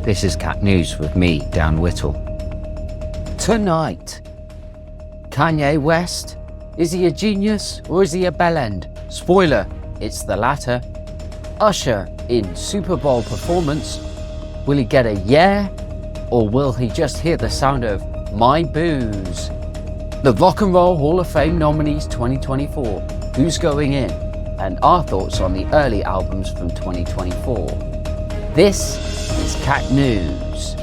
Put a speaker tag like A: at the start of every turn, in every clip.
A: This is CAC News with me, Dan Whittle. Tonight, Kanye West. Is he a genius or is he a bellend? Spoiler, it's the latter. Usher in Super Bowl performance. Will he get a yeah? Or will he just hear the sound of my booze? The Rock and Roll Hall of Fame nominees 2024. Who's going in? And our thoughts on the early albums from 2024. This is CAC News.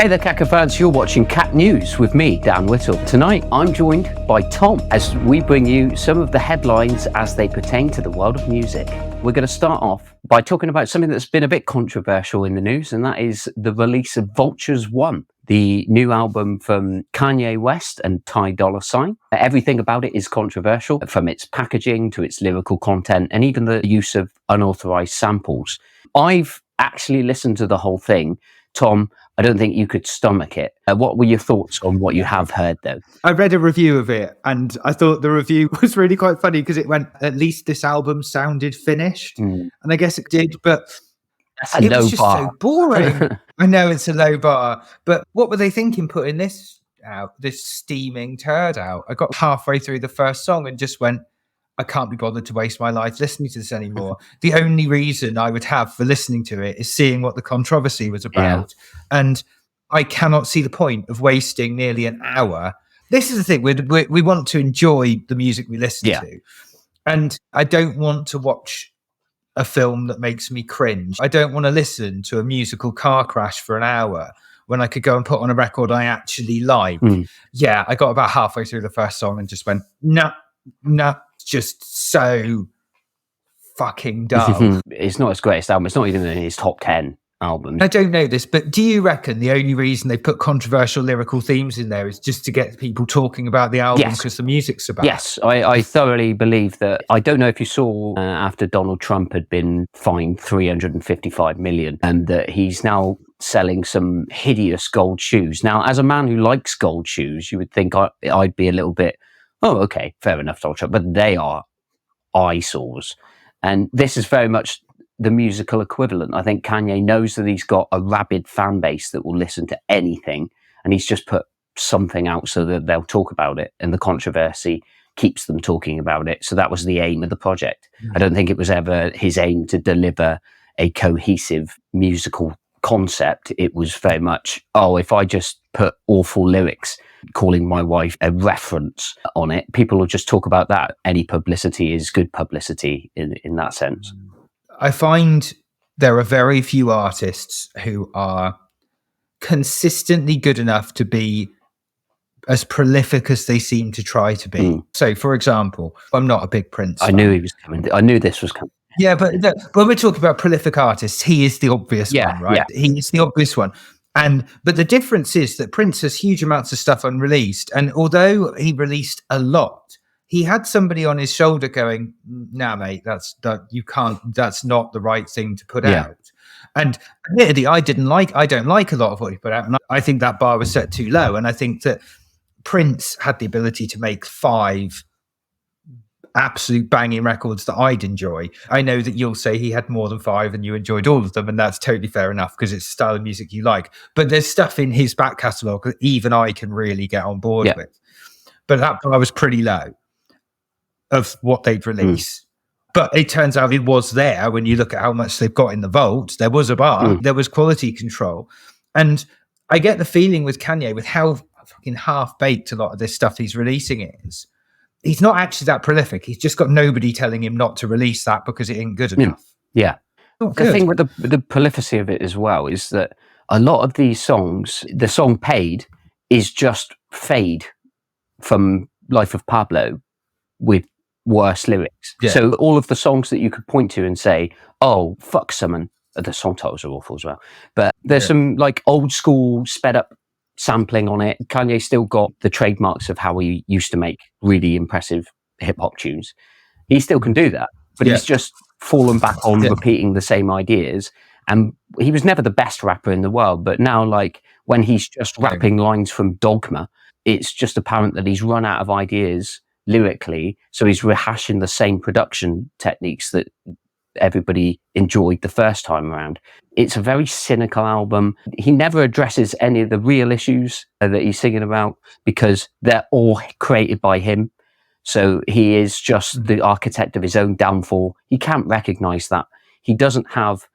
A: Hey there, CAC fans, you're watching CAC News with me, Dan Whittle. Tonight, I'm joined by Tom as we bring you some of the headlines as they pertain to the world of music. We're going to start off by talking about something that's been a bit controversial in the news, and that is the release of Vultures 1, the new album from Kanye West and Dolla. Everything about it is controversial, from its packaging to its lyrical content and even the use of unauthorized samples. I've actually listened to the whole thing. Tom, I don't think you could stomach it. What were your thoughts on what you have heard, though?
B: I read a review of it, and I thought the review was really quite funny because it went, at least this album sounded finished. And I guess it did, but it was just so boring. I know it's a low bar, but what were they thinking putting this out, this steaming turd out? I got halfway through the first song and just went, I can't be bothered to waste my life listening to this anymore. The only reason I would have for listening to it is seeing what the controversy was about. Yeah. And I cannot see the point of wasting nearly an hour. This is the thing, we want to enjoy the music we listen to. And I don't want to watch a film that makes me cringe. I don't want to listen to a musical car crash for an hour when I could go and put on a record I actually like. Yeah, I got about halfway through the first song and just went, no. Just so fucking dull.
A: It's not his greatest album. It's not even in his top 10 albums.
B: I don't know this, but do you reckon the only reason they put controversial lyrical themes in there is just to get people talking about the album because the music's about?
A: Yes, I thoroughly believe that. I don't know if you saw after Donald Trump had been fined $355 million and that he's now selling some hideous gold shoes. Now, as a man who likes gold shoes, you would think I'd be a little bit, oh, okay, fair enough, Donald Trump, but they are eyesores. And this is very much the musical equivalent. I think Kanye knows that he's got a rabid fan base that will listen to anything, and he's just put something out so that they'll talk about it, and the controversy keeps them talking about it. So that was the aim of the project. I don't think it was ever his aim to deliver a cohesive musical concept. It was very much, if I just put awful lyrics calling my wife a reference on it, people will just talk about that. Any publicity is good publicity in that sense.
B: I find there are very few artists who are consistently good enough to be as prolific as they seem to try to be. So, for example, I'm not a big Prince fan.
A: I knew he was coming. I knew this was coming.
B: Yeah, but when we're talking about prolific artists, he is the obvious one, right? Yeah. He is the obvious one. But the difference is that Prince has huge amounts of stuff unreleased. And although he released a lot, he had somebody on his shoulder going, nah, mate, that's not the right thing to put out. And admittedly, I don't like a lot of what he put out. And I think that bar was set too low. And I think that Prince had the ability to make 5 absolute banging records that I'd enjoy. I know that you'll say he had more than 5 and you enjoyed all of them, and that's totally fair enough because it's the style of music you like. But there's stuff in his back catalogue that even I can really get on board with. But that bar was pretty low of what they'd release. But it turns out it was there when you look at how much they've got in the vault. There was a bar, there was quality control. And I get the feeling with Kanye, with how fucking half-baked a lot of this stuff he's releasing is, he's not actually that prolific. He's just got nobody telling him not to release that because it ain't good enough.
A: Yeah. The thing with the prolificity of it as well is that a lot of these songs, the song Paid is just Fade from Life of Pablo with worse lyrics. So all of the songs that you could point to and say, oh, fuck someone, the song titles are awful as well. But there's some like old school sped up sampling on it. Kanye still got the trademarks of how he used to make really impressive hip hop tunes. He still can do that, but he's just fallen back on repeating the same ideas. And he was never the best rapper in the world, but now, like, when he's just rapping lines from Dogma, it's just apparent that he's run out of ideas lyrically, so he's rehashing the same production techniques that everybody enjoyed the first time around. It's a very cynical album. He never addresses any of the real issues that he's singing about because they're all created by him. So he is just the architect of his own downfall. He can't recognize that. He doesn't have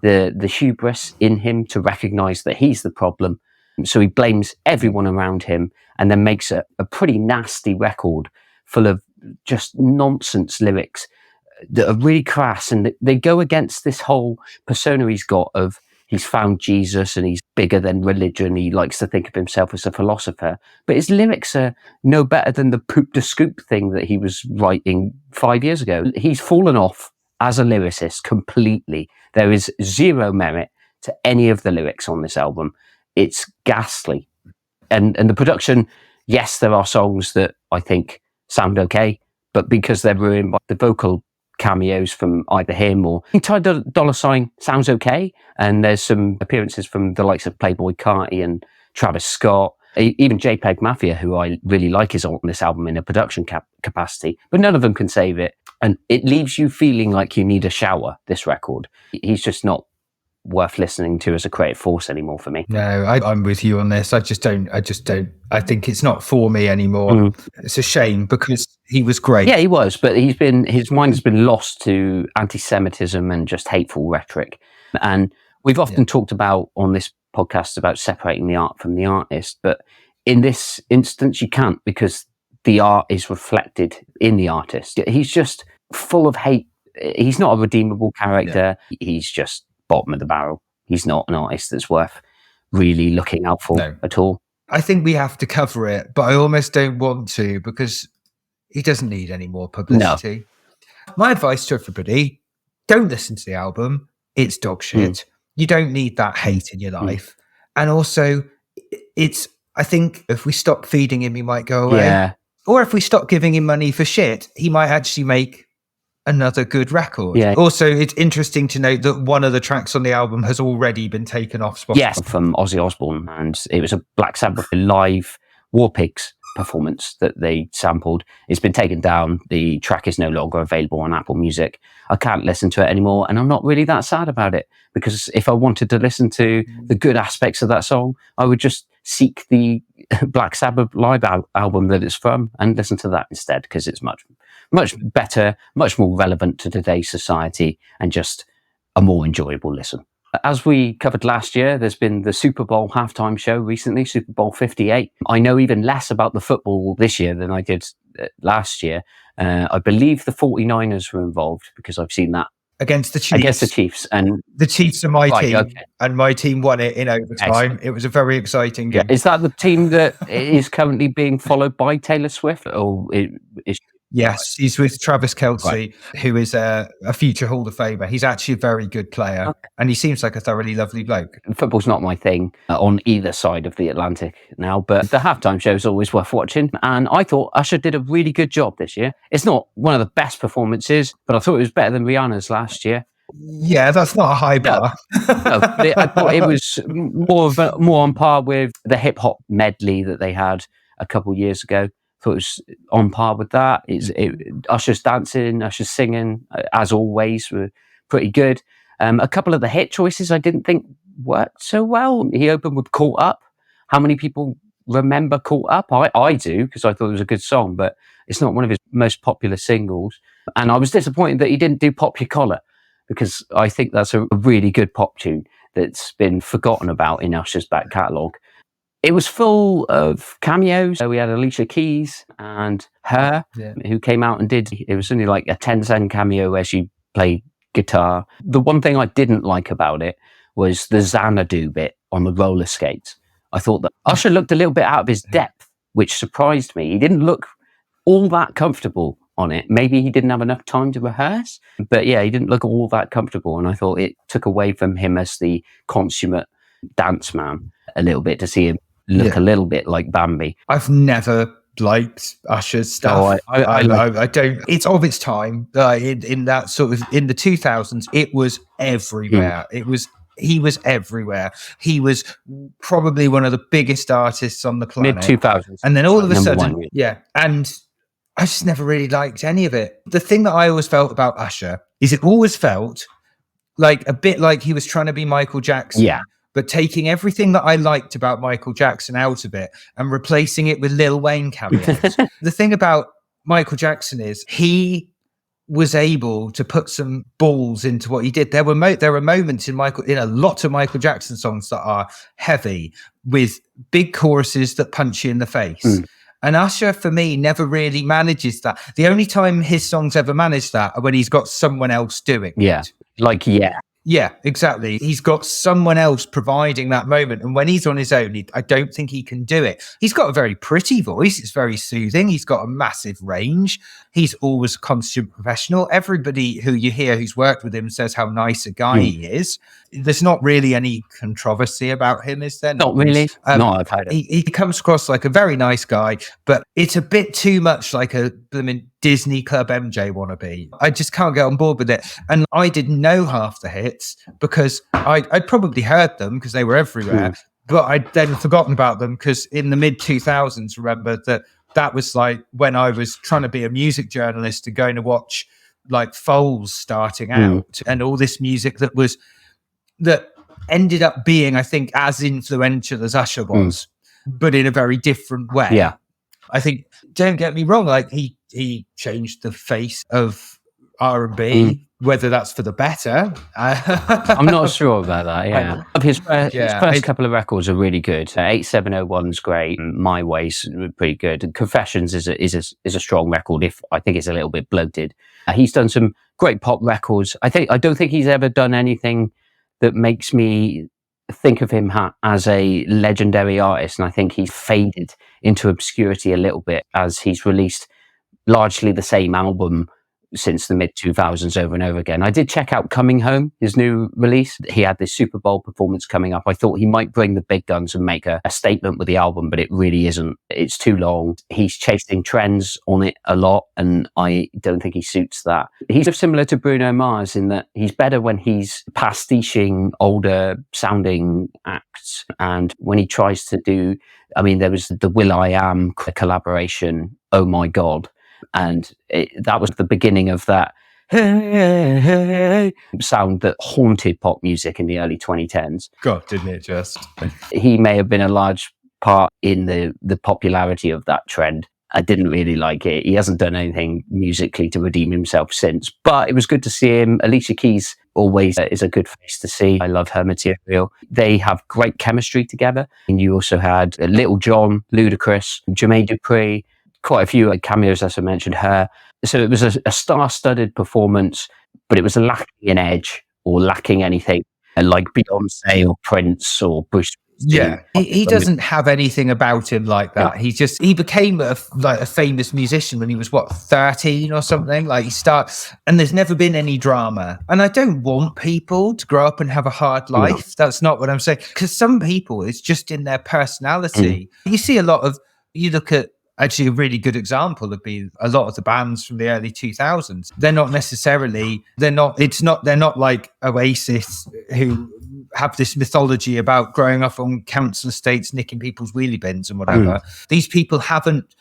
A: the hubris in him to recognize that he's the problem. So he blames everyone around him and then makes a pretty nasty record full of just nonsense lyrics that are really crass, and they go against this whole persona he's got of he's found Jesus and he's bigger than religion. He likes to think of himself as a philosopher, but his lyrics are no better than the poop de scoop thing that he was writing 5 years ago. He's fallen off as a lyricist completely. There is zero merit to any of the lyrics on this album. It's ghastly. And the production, yes, there are songs that I think sound okay, but because they're ruined by the vocal cameos from either him or Dolla sounds okay, and there's some appearances from the likes of Playboi Carti and Travis Scott, even JPEG Mafia, who I really like, is on this album in a production capacity, but none of them can save it, and it leaves you feeling like you need a shower. This record, he's just not worth listening to as a creative force anymore for me.
B: No, I'm with you on this. I just don't. I think it's not for me anymore. It's a shame because he was great.
A: Yeah, he was, but his mind has been lost to anti-Semitism and just hateful rhetoric. And we've often talked about on this podcast about separating the art from the artist, but in this instance you can't, because the art is reflected in the artist. He's just full of hate. He's not a redeemable character. He's just bottom of the barrel. He's not an artist that's worth really looking out for at all.
B: I think we have to cover it, but I almost don't want to because he doesn't need any more publicity. No. My advice to everybody, don't listen to the album. It's dog shit. You don't need that hate in your life. And also, I think if we stop feeding him, he might go away.
A: Yeah.
B: Or if we stop giving him money for shit, he might actually make another good record.
A: Yeah.
B: Also, it's interesting to note that one of the tracks on the album has already been taken off Spotify.
A: Yes, from Ozzy Osbourne, and it was a Black Sabbath live War Pigs performance that they sampled. It's been taken down. The track is no longer available on Apple Music. I can't listen to it anymore, and I'm not really that sad about it, because if I wanted to listen to the good aspects of that song, I would just seek the Black Sabbath live album that it's from and listen to that instead, because it's much better, much more relevant to today's society, and just a more enjoyable listen. As we covered last year, there's been the Super Bowl halftime show recently, Super Bowl 58. I know even less about the football this year than I did last year. I believe the 49ers were involved because I've seen that.
B: Against the Chiefs.
A: And
B: the Chiefs are my team, and my team won it in overtime. Excellent. It was a very exciting game.
A: Yeah. Is that the team that is currently being followed by Taylor Swift? Or is
B: Yes, he's with Travis Kelce, who is a future Hall of Famer. He's actually a very good player, and he seems like a thoroughly lovely bloke.
A: Football's not my thing on either side of the Atlantic now, but the halftime show is always worth watching, and I thought Usher did a really good job this year. It's not one of the best performances, but I thought it was better than Rihanna's last year.
B: Yeah, that's not a high bar.
A: But I thought it was more on par with the hip hop medley that they had a couple years ago. Thought it was on par with that. Usher's dancing, Usher's singing, as always, were pretty good. A couple of the hit choices I didn't think worked so well. He opened with Caught Up. How many people remember Caught Up? I do, because I thought it was a good song, but it's not one of his most popular singles. And I was disappointed that he didn't do Pop Your Collar, because I think that's a really good pop tune that's been forgotten about in Usher's back catalogue. It was full of cameos. We had Alicia Keys and her, who came out and it was only like a 10-second cameo where she played guitar. The one thing I didn't like about it was the Xanadu bit on the roller skates. I thought that Usher looked a little bit out of his depth, which surprised me. He didn't look all that comfortable on it. Maybe he didn't have enough time to rehearse, but yeah, he didn't look all that comfortable, and I thought it took away from him as the consummate dance man a little bit to see him look a little bit like Bambi.
B: I've never liked Usher's stuff. I don't. It's of its time. In that sort of in the 2000s, it was everywhere. He was everywhere. He was probably one of the biggest artists on the planet.
A: Mid 2000s,
B: and then all of a sudden, and I just never really liked any of it. The thing that I always felt about Usher is it always felt like a bit like he was trying to be Michael Jackson.
A: Yeah.
B: But taking everything that I liked about Michael Jackson out of it and replacing it with Lil Wayne cameos. The thing about Michael Jackson is he was able to put some balls into what he did. There were moments in a lot of Michael Jackson songs that are heavy with big choruses that punch you in the face. And Usher, for me, never really manages that. The only time his songs ever manage that are when he's got someone else doing it.
A: Like,
B: Yeah, exactly. He's got someone else providing that moment. And when he's on his own, I don't think he can do it. He's got a very pretty voice. It's very soothing. He's got a massive range. He's always a consummate professional. Everybody who you hear who's worked with him says how nice a guy he is. There's not really any controversy about him, is there?
A: Not really. No, I've heard it.
B: He comes across like a very nice guy, but it's a bit too much like a Disney Club MJ wannabe. I just can't get on board with it. And I didn't know half the hits because I'd probably heard them because they were everywhere, but I'd then forgotten about them because in the mid 2000s, remember that was like when I was trying to be a music journalist and going to watch like Foles starting out and all this music that ended up being, I think, as influential as Usher was, but in a very different way.
A: Yeah.
B: I think, don't get me wrong, like he changed the face of R&B, whether that's for the better.
A: I'm not sure about that. Yeah, his first couple of records are really good. 8701's great. My Way's pretty good. And Confessions is a strong record. If I think it's a little bit bloated. He's done some great pop records. I don't think he's ever done anything that makes me think of him as a legendary artist, and I think he's faded into obscurity a little bit as he's released largely the same album since the mid 2000s over and over again. I did check out Coming Home, his new release. He had this Super Bowl performance coming up. I thought he might bring the big guns and make a statement with the album, but it really isn't. It's too long. He's chasing trends on it a lot, and I don't think he suits that. He's similar to Bruno Mars in that he's better when he's pastiching older sounding acts, and when he tries to do, there was the will.i.am collaboration, Oh My God, and that was the beginning of that sound that haunted pop music in the early 2010s.
B: God, didn't it just?
A: He may have been a large part in the popularity of that trend. I didn't really like it. He hasn't done anything musically to redeem himself since, but it was good to see him. Alicia Keys always is a good face to see. I love her material. They have great chemistry together. And you also had Little John, Ludacris, Jermaine Dupri, quite a few cameos, as I mentioned, her. So it was a star-studded performance, but it was lacking in edge or lacking anything like Beyonce or Prince or Bruce.
B: Yeah, he doesn't have anything about him like that.
A: Yeah.
B: He became a famous musician when he was 13 or something. Like and there's never been any drama. And I don't want people to grow up and have a hard life. No. That's not what I'm saying. Because some people, it's just in their personality. You see you look at. Actually, a really good example would be a lot of the bands from the early 2000s. They're not like Oasis, who have this mythology about growing up on council estates, nicking people's wheelie bins and whatever. These people haven't.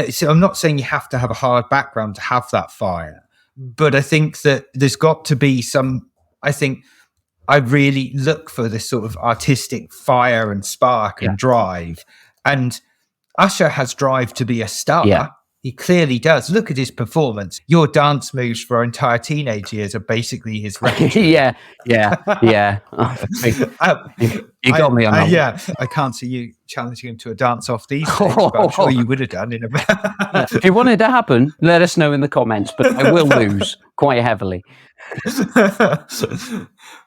B: So I'm not saying you have to have a hard background to have that fire, but I think that there's got to be some. I think I really look for this sort of artistic fire and spark and drive, and Usher has drive to be a star.
A: Yeah.
B: He clearly does. Look at his performance. Your dance moves for our entire teenage years are basically his record.
A: yeah. You got me on that.
B: Yeah, I can't see you challenging him to a dance-off these days, but I'm sure you would have done in a bit.
A: If you want it to happen, let us know in the comments, but I will lose quite heavily.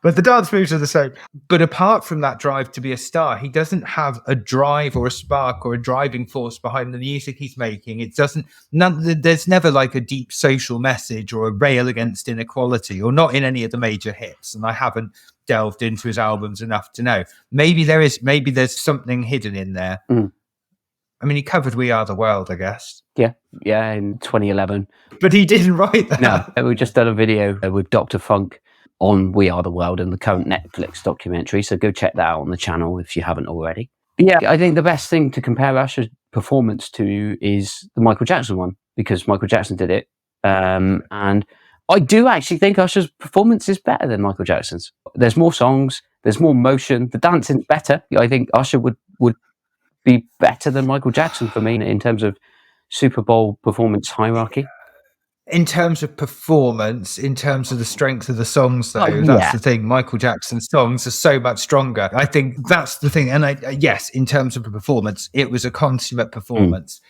B: But the dance moves are the same. But apart from that drive to be a star, he doesn't have a drive or a spark or a driving force behind the music he's making. There's never like a deep social message or a rail against inequality, or not in any of the major hits. And I haven't delved into his albums enough to know. Maybe there's something hidden in there. He covered We Are the World, I guess.
A: Yeah, in 2011.
B: But he didn't write that.
A: No, we just done a video with Dr. Funk on We Are the World and the current Netflix documentary, so go check that out on the channel if you haven't already. But yeah, I think the best thing to compare Usher's performance to is the Michael Jackson one, because Michael Jackson did it. And I do actually think Usher's performance is better than Michael Jackson's. There's more songs, there's more motion, the dancing's better. I think Usher would be better than Michael Jackson for me in terms of Super Bowl performance hierarchy.
B: In terms of performance, in terms of the strength of the songs, though, that's the thing. Michael Jackson's songs are so much stronger. I think that's the thing. And yes, in terms of the performance, it was a consummate performance.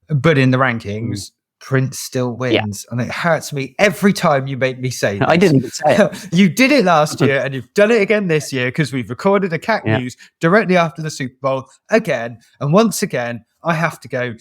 B: But in the rankings, Prince still wins. And it hurts me every time you make me say this.
A: I didn't even say it.
B: You did it last year and you've done it again this year because we've recorded a CAC news directly after the Super Bowl again. And once again, I have to go,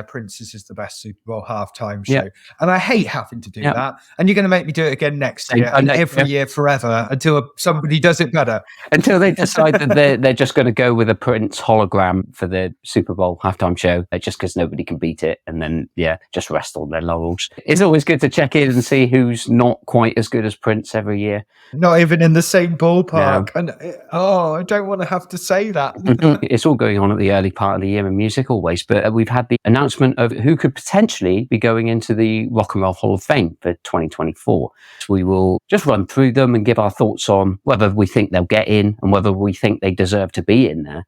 B: Prince's is the best Super Bowl halftime show. And I hate having to do that. And you're going to make me do it again next year and every year forever until somebody does it better.
A: Until they decide that they're just going to go with a Prince hologram for the Super Bowl halftime show, just because nobody can beat it. And then, just rest on their laurels. It's always good to check in and see who's not quite as good as Prince every year.
B: Not even in the same ballpark. No. And I don't want to have to say that.
A: It's all going on at the early part of the year in music always, but we've had the announcement of who could potentially be going into the Rock and Roll Hall of Fame for 2024. So we will just run through them and give our thoughts on whether we think they'll get in and whether we think they deserve to be in there.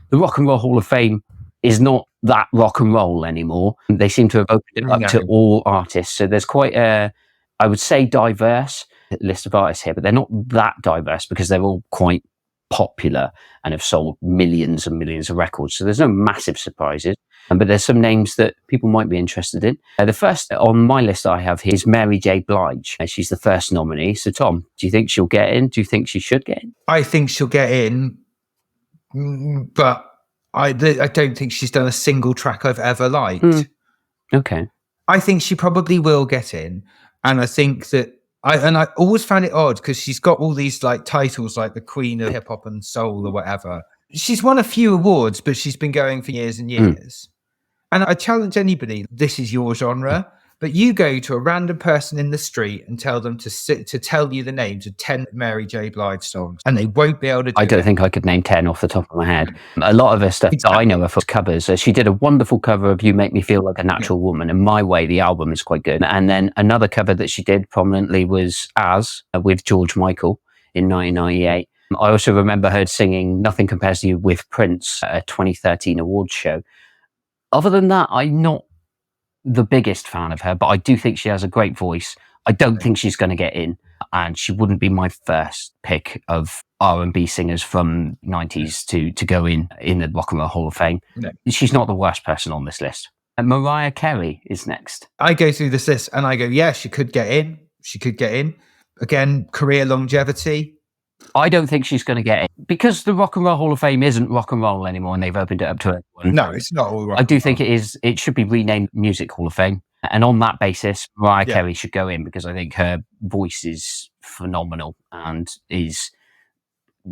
A: The Rock and Roll Hall of Fame is not that rock and roll anymore. They seem to have opened it up to all artists. So there's quite a, I would say, diverse list of artists here, but they're not that diverse because they're all quite popular and have sold millions and millions of records. So there's no massive surprises, but there's some names that people might be interested in. The first on my list I have here is Mary J. Blige. She's the first nominee. So Tom, do you think she'll get in? Do you think she should get in?
B: I think she'll get in, but I don't think she's done a single track I've ever liked.
A: Okay.
B: I think she probably will get in, and I think that I always found it odd because she's got all these like titles like the Queen of Hip Hop and Soul or whatever. She's won a few awards, but she's been going for years and years. And I challenge anybody, this is your genre, but you go to a random person in the street and tell them to tell you the names of 10 Mary J. Blige songs, and they won't be able to do
A: I don't think I could name 10 off the top of my head. A lot of her stuff that I know her for covers. She did a wonderful cover of You Make Me Feel Like a Natural Woman, and My Way, the album, is quite good. And then another cover that she did prominently was As, with George Michael in 1998. I also remember her singing Nothing Compares to You with Prince at a 2013 awards show. Other than that, I'm not the biggest fan of her, but I do think she has a great voice. I don't think she's going to get in, and she wouldn't be my first pick of R&B singers from 90s to go in the Rock and Roll Hall of Fame. No. She's not the worst person on this list. And Mariah Carey is next.
B: I go through this list and I go, she could get in. She could get in. Again, career longevity.
A: I don't think she's going to get it because the Rock and Roll Hall of Fame isn't rock and roll anymore, and they've opened it up to everyone.
B: No, it's not all rock.
A: I do think it is. It should be renamed Music Hall of Fame, and on that basis, Mariah Carey should go in because I think her voice is phenomenal and is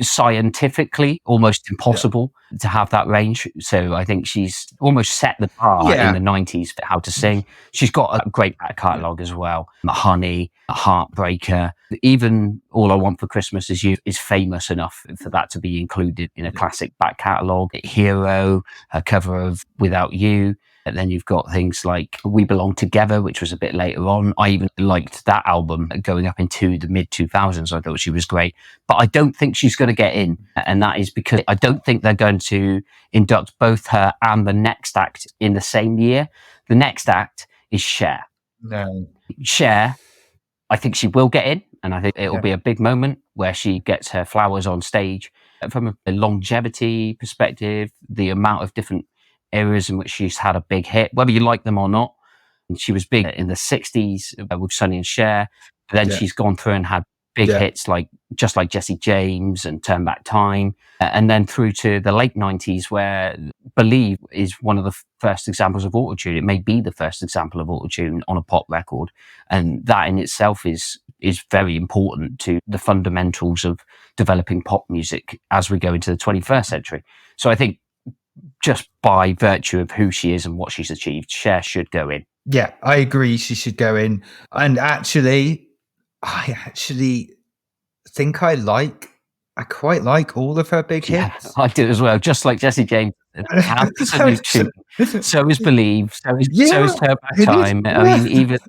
A: scientifically almost impossible to have that range. So I think she's almost set the bar in the 90s for how to sing. She's got a great back catalogue as well. Honey, Heartbreaker, even All I Want for Christmas Is You is famous enough for that to be included in a classic back catalogue. Hero, her cover of Without You. And then you've got things like We Belong Together, which was a bit later on. I even liked that album going up into the mid-2000s. I thought she was great. But I don't think she's going to get in. And that is because I don't think they're going to induct both her and the next act in the same year. The next act is Cher.
B: No.
A: Cher, I think she will get in. And I think it will be a big moment where she gets her flowers on stage. From a longevity perspective, the amount of different areas in which she's had a big hit, whether you like them or not. And she was big in the 60s with Sonny and Cher. Then she's gone through and had big hits like Just Like Jesse James and Turn Back Time. And then through to the late 90s where Believe is one of the first examples of autotune. It may be the first example of autotune on a pop record. And that in itself is very important to the fundamentals of developing pop music as we go into the 21st century. So I think just by virtue of who she is and what she's achieved, Cher should go in.
B: Yeah, I agree. She should go in. And actually, I think I quite like all of her big hits.
A: I do as well. Just Like Jesse James, Absolute tune. So is Believe. So is Turn Back Time. I mean, even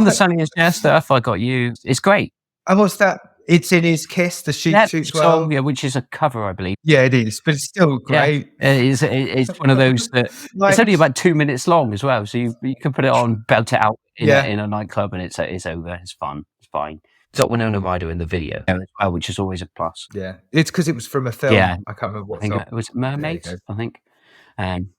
A: the Sonny and Cher stuff, I Got You. It's great.
B: And what's that? It's in His Kiss, the Shoots Well.
A: Song, which is a cover, I believe.
B: Yeah, it is, but it's still great.
A: It's one of those that it's only about 2 minutes long as well, so you can put it on, belt it out in a nightclub, and it's over. It's fun. It's fine. It's got Winona Ryder in the video as well, which is always a plus.
B: Yeah, it's because it was from a film.
A: Yeah,
B: I can't remember what
A: song. It was Mermaids, I think.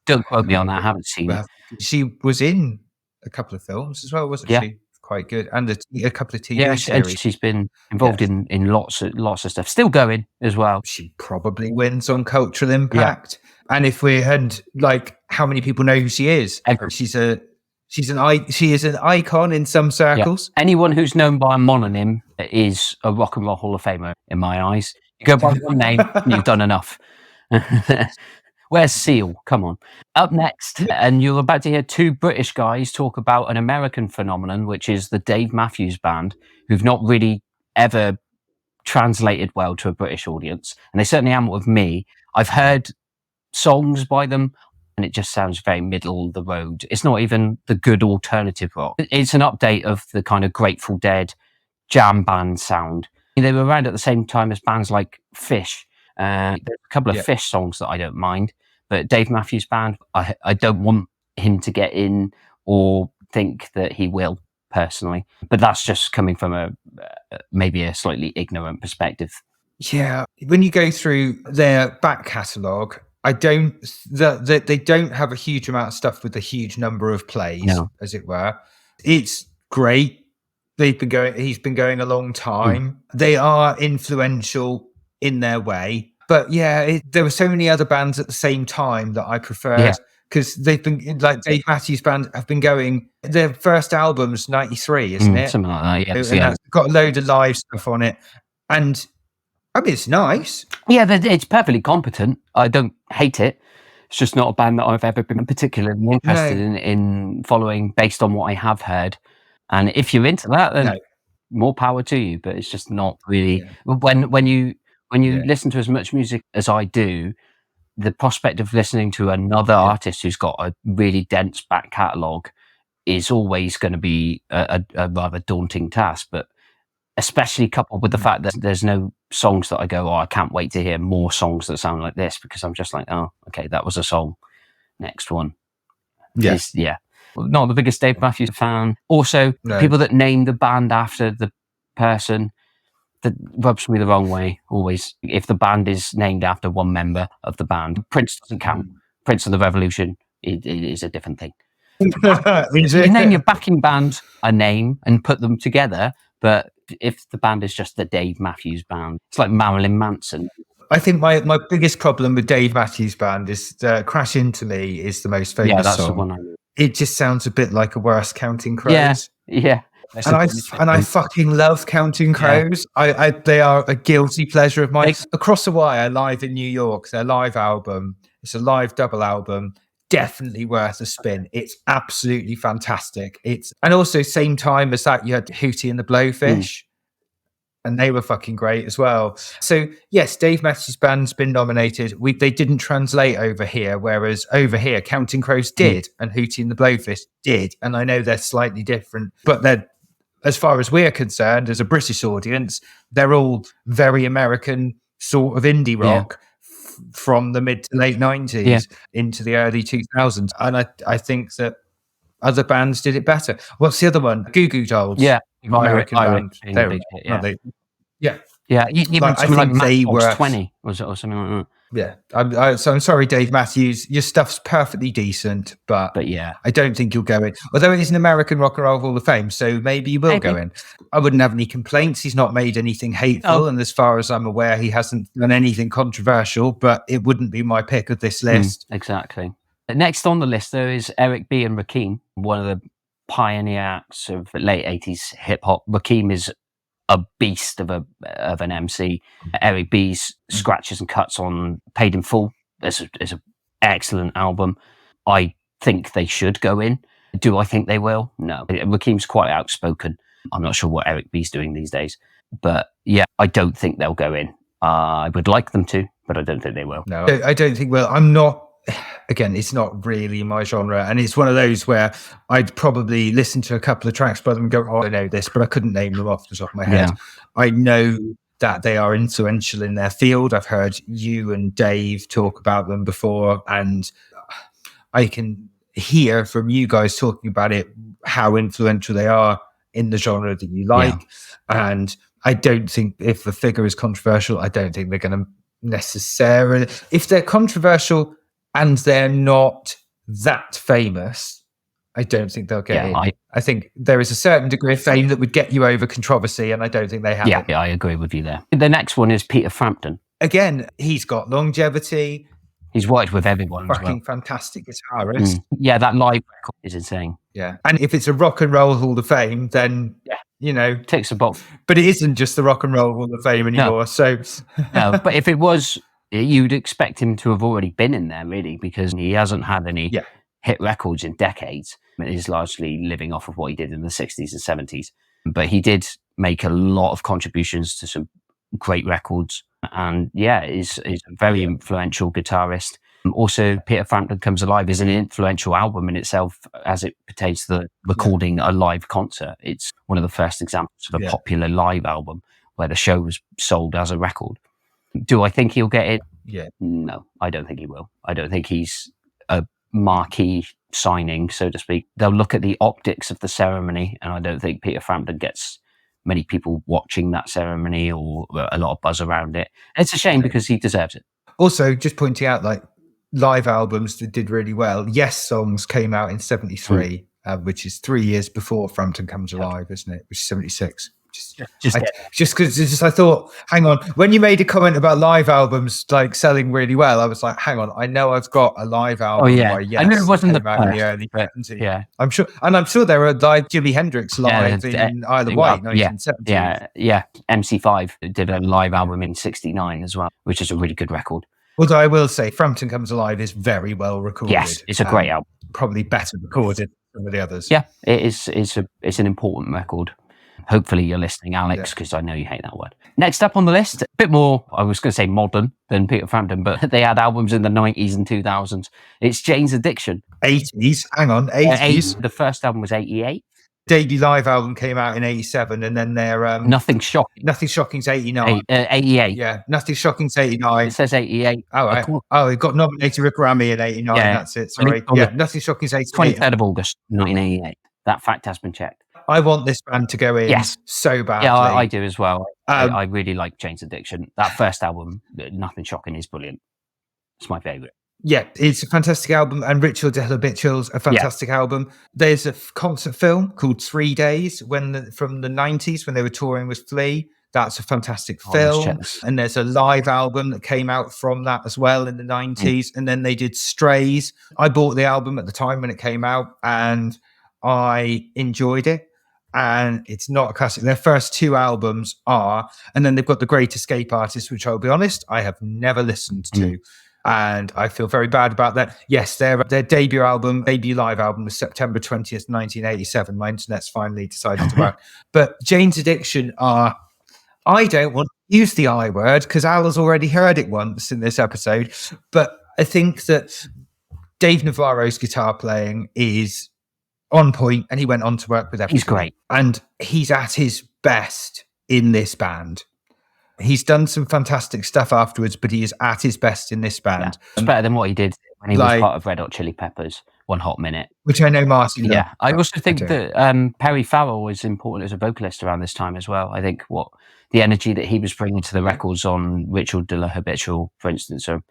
A: Don't quote me on that. I haven't seen it.
B: She was in a couple of films as well, wasn't she? Quite good, and a couple of TV series.
A: And she's been involved in lots of stuff. Still going as well.
B: She probably wins on cultural impact. Yeah. And if we had how many people know who she is? She is an icon in some circles.
A: Yeah. Anyone who's known by a mononym is a Rock and Roll Hall of Famer in my eyes. You go by one name, and you've done enough. Where's Seal? Come on. Up next, and you're about to hear two British guys talk about an American phenomenon, which is the Dave Matthews Band, who've not really ever translated well to a British audience. And they certainly haven't with me. I've heard songs by them, and it just sounds very middle of the road. It's not even the good alternative rock. It's an update of the kind of Grateful Dead jam band sound. They were around at the same time as bands like Fish. There's a couple of Fish songs that I don't mind, but Dave Matthews Band, I don't want him to get in or think that he will, personally. But that's just coming from maybe a slightly ignorant perspective.
B: Yeah, when you go through their back catalogue, they don't have a huge amount of stuff with a huge number of plays, as it were. It's great. He's been going a long time. They are influential in their way, but there were so many other bands at the same time that I preferred, because they've been Dave Matthews Band have been going. Their first album's 93, isn't it?
A: Something like that.
B: And it's got a load of live stuff on it, and I mean it's nice.
A: Yeah, it's perfectly competent. I don't hate it. It's just not a band that I've ever been particularly interested in following based on what I have heard. And if you're into that, then more power to you. But it's just not really when you listen to as much music as I do, the prospect of listening to another artist who's got a really dense back catalogue is always going to be a rather daunting task. But especially coupled with the fact that there's no songs that I go, I can't wait to hear more songs that sound like this, because I'm just like, oh, okay, that was a song. Next one. Not the biggest Dave Matthews fan. Also, people that name the band after the person, that rubs me the wrong way, always. If the band is named after one member of the band, Prince doesn't count. Prince of the Revolution it is a different thing. You name your backing band a name and put them together, but if the band is just the Dave Matthews Band, it's like Marilyn Manson.
B: I think my biggest problem with Dave Matthews Band is Crash Into Me is the most famous
A: that's
B: song.
A: The one I know.
B: It just sounds a bit like a worse Counting Crows.
A: Yeah.
B: And I fucking love Counting Crows. They are a guilty pleasure of mine. Across the Wire, live in New York, their live album. It's a live double album. Definitely worth a spin. It's absolutely fantastic. And also same time as that, you had Hootie and the Blowfish. And they were fucking great as well. So yes, Dave Matthews Band's been nominated. They didn't translate over here, whereas over here, Counting Crows did, and Hootie and the Blowfish did. And I know they're slightly different, but they're, as far as we're concerned, as a British audience, they're all very American sort of indie rock from the mid to late 90s into the early 2000s. And I think that other bands did it better. What's the other one? Goo Goo Dolls.
A: Yeah.
B: American band.
A: Even something like Matchbox 20 was it, or something like that.
B: Yeah, so I'm sorry, Dave Matthews. Your stuff's perfectly decent, but I don't think you'll go in. Although it is an American Rock and Roll Hall of Fame, so maybe you will go in. I wouldn't have any complaints. He's not made anything hateful, and as far as I'm aware, he hasn't done anything controversial. But it wouldn't be my pick of this list.
A: Exactly. Next on the list, though, is Eric B. and Rakim, one of the pioneer acts of late 80s hip hop. Rakim is a beast of an MC. Eric B's scratches and cuts on Paid in Full is an excellent album. I think they should go in. Do I think they will? No. Rakim's quite outspoken. I'm not sure what Eric B's doing these days. But I don't think they'll go in. I would like them to, but I don't think they will.
B: No, I don't think. Well, I'm not again, it's not really my genre, and it's one of those where I'd probably listen to a couple of tracks by them and go, "Oh, I know this," but I couldn't name them off the top of my head. I know that they are influential in their field. I've heard you and Dave talk about them before, and I can hear from you guys talking about it how influential they are in the genre that you like. And I don't think, if the figure is controversial, I don't think they're going to necessarily, if they're controversial and they're not that famous, I don't think they'll get in. I think there is a certain degree of fame that would get you over controversy, and I don't think they have it.
A: I agree with you there. The next one is Peter Frampton.
B: Again, he's got longevity.
A: He's worked with everyone as well.
B: Fucking fantastic guitarist.
A: Yeah, that live record is insane.
B: Yeah. And if it's a Rock and Roll Hall of Fame, then, you know,
A: ticks a box.
B: But it isn't just the Rock and Roll Hall of Fame anymore. No. So,
A: no, but if it was, you'd expect him to have already been in there, really, because he hasn't had any hit records in decades. He's largely living off of what he did in the 60s and 70s. But he did make a lot of contributions to some great records. And is a very influential guitarist. Also, Peter Frampton Comes Alive is an influential album in itself as it pertains to the recording a live concert. It's one of the first examples of a popular live album where the show was sold as a record. Do I think he'll get it?
B: Yeah.
A: No, I don't think he will. I don't think he's a marquee signing, so to speak. They'll look at the optics of the ceremony, and I don't think Peter Frampton gets many people watching that ceremony or a lot of buzz around it. It's a shame because he deserves it.
B: Also, just pointing out, like, live albums that did really well. Yes Songs came out in 73, which is 3 years before Frampton Comes Alive, isn't it? Which is 76. Just because I thought, hang on, when you made a comment about live albums like selling really well, I was like, hang on, I know I've got a live album.
A: By Yes. I knew it wasn't the
B: early 70s. Yeah, I'm sure there were live Jimi Hendrix live in Isle of Wight, 1970.
A: Yeah. MC5 did a live album in 69 as well, which is a really good record.
B: Although I will say, Frampton Comes Alive is very well recorded.
A: Yes, it's a great album.
B: Probably better recorded than some of the others.
A: Yeah, it is. It's an important record. Hopefully you're listening, Alex, because I know you hate that word. Next up on the list, a bit more, I was going to say modern than Peter Frampton, but they had albums in the 90s and 2000s. It's Jane's Addiction.
B: 80s? Hang on, 80s?
A: The first album was 88.
B: Debut live album came out in 87, and then their
A: Nothing Shocking.
B: Nothing Shocking's 89.
A: 88.
B: Yeah, Nothing Shocking's 89.
A: It says 88.
B: Oh, right. It got nominated for a Grammy in 89. Yeah. That's it. Sorry. Nothing Shocking's 88.
A: 23rd of August, 1988. That fact has been checked.
B: I want this band to go in so badly.
A: Yeah, I do as well. I really like Jane's Addiction. That first album, Nothing Shocking, is brilliant. It's my favourite.
B: Yeah, it's a fantastic album, and Ritual de Habitual's a fantastic album. There's a concert film called 3 Days from the 90s when they were touring with Flea. That's a fantastic film. And there's a live album that came out from that as well in the 90s. And then they did Strays. I bought the album at the time when it came out, and I enjoyed it. And it's not a classic. Their first two albums are, and then they've got The Great Escape Artist, which I'll be honest, I have never listened to. And I feel very bad about that. Yes, their debut live album was September 20th, 1987. My internet's finally decided to work. But Jane's Addiction I don't want to use the I word because Al has already heard it once in this episode. But I think that Dave Navarro's guitar playing is on point, and he went on to work with everyone.
A: He's great.
B: And he's at his best in this band. He's done some fantastic stuff afterwards, but he is at his best in this band.
A: Yeah. It's better than what he did when he was part of Red Hot Chili Peppers, One Hot Minute.
B: Which I know Marty loved.
A: Yeah, I also think that Perry Farrell was important as a vocalist around this time as well. I think the energy that he was bringing to the records on Ritual de la Habitual, for instance, are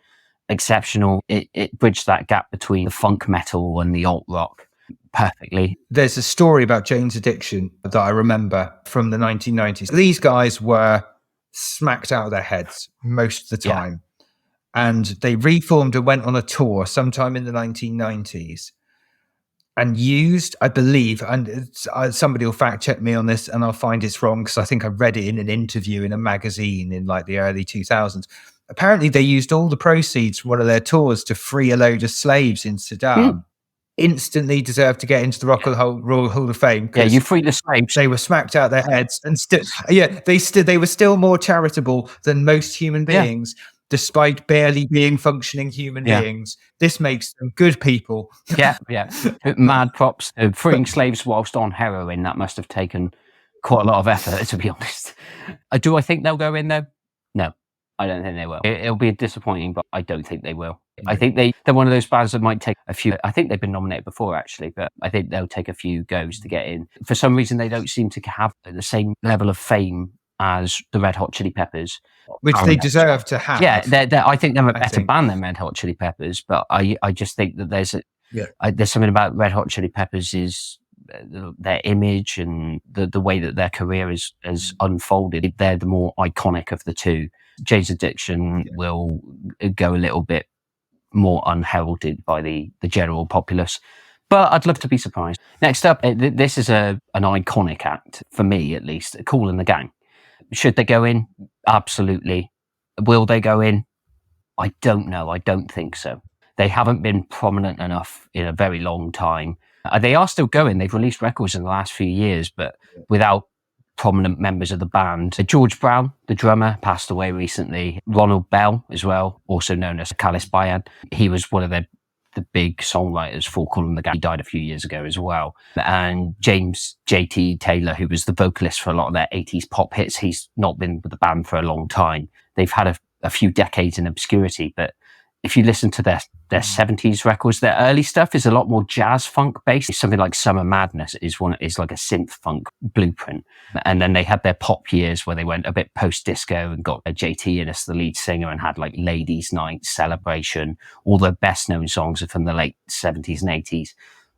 A: exceptional. It bridged that gap between the funk metal and the alt rock perfectly.
B: There's a story about Jane's Addiction that I remember from the 1990s. These guys were smacked out of their heads most of the time. And they reformed and went on a tour sometime in the 1990s and used, I believe, and somebody will fact check me on this and I'll find it's wrong because I think I read it in an interview in a magazine in like the early 2000s. Apparently they used all the proceeds from one of their tours to free a load of slaves in Sudan. Instantly deserved to get into the Rock and Roll Hall of Fame.
A: Yeah, you free the slaves.
B: They were smacked out their heads, and they were still more charitable than most human beings. despite barely being functioning human beings. This makes them good people.
A: Yeah. Mad props. Freeing slaves whilst on heroin, that must have taken quite a lot of effort, to be honest. Do I think they'll go in, though? No, I don't think they will. It'll be disappointing, but I don't think they will. I think they're one of those bands that might take a few. I think they've been nominated before, actually, but I think they'll take a few goes to get in. For some reason, they don't seem to have the same level of fame as the Red Hot Chili Peppers,
B: which they deserve to have.
A: Yeah, I think they're a better band than Red Hot Chili Peppers, but I just think that there's something about Red Hot Chili Peppers is their image and the way that their career has unfolded. They're the more iconic of the two. Jane's Addiction will go a little bit more unheralded by the general populace, but I'd love to be surprised. Next up, this is an iconic act, for me at least, Kool and the Gang. Should they go in? Absolutely. Will they go in? I don't know. I don't think so. They haven't been prominent enough in a very long time. They are still going. They've released records in the last few years, but without prominent members of the band. George Brown, the drummer, passed away recently. Ronald Bell as well, also known as Kalis Bayan. He was one of the big songwriters for Kool and the Gang. He died a few years ago as well. And James JT Taylor, who was the vocalist for a lot of their 80s pop hits, he's not been with the band for a long time. They've had a few decades in obscurity, but if you listen to their 70s records, their early stuff is a lot more jazz funk based. Something like Summer Madness is like a synth funk blueprint. And then they had their pop years where they went a bit post disco and got a JT in as the lead singer and had like Ladies Night, Celebration. All their best known songs are from the late 70s and 80s.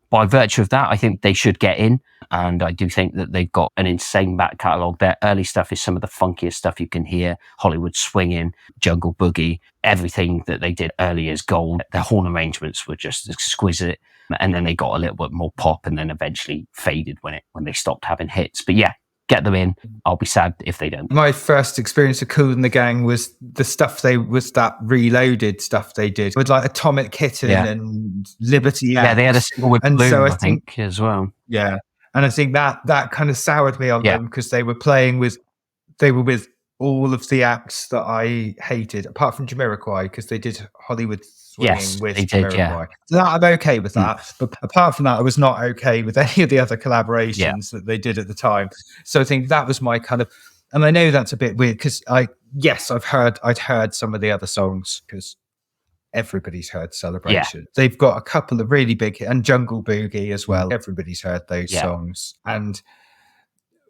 A: By virtue of that, I think they should get in. And I do think that they've got an insane back catalogue. Their early stuff is some of the funkiest stuff you can hear. Hollywood Swinging, Jungle Boogie, everything that they did early is gold. Their horn arrangements were just exquisite. And then they got a little bit more pop and then eventually faded when they stopped having hits. But yeah, get them in. I'll be sad if they don't.
B: My first experience of Kool and the Gang was that Reloaded stuff they did with like Atomic Kitten and Liberty.
A: Yeah, they had a single with Bloom, so I think, as well.
B: Yeah. And I think that kind of soured me on them because they were with all of the acts that I hated, apart from Jamiroquai, because they did Hollywood Swinging with Jamiroquai. So I'm okay with that. But apart from that, I was not okay with any of the other collaborations that they did at the time. So I think that was my kind of, and I know that's a bit weird because I'd heard some of the other songs because everybody's heard Celebration. They've got a couple of really big, and Jungle Boogie as well. Everybody's heard those songs. And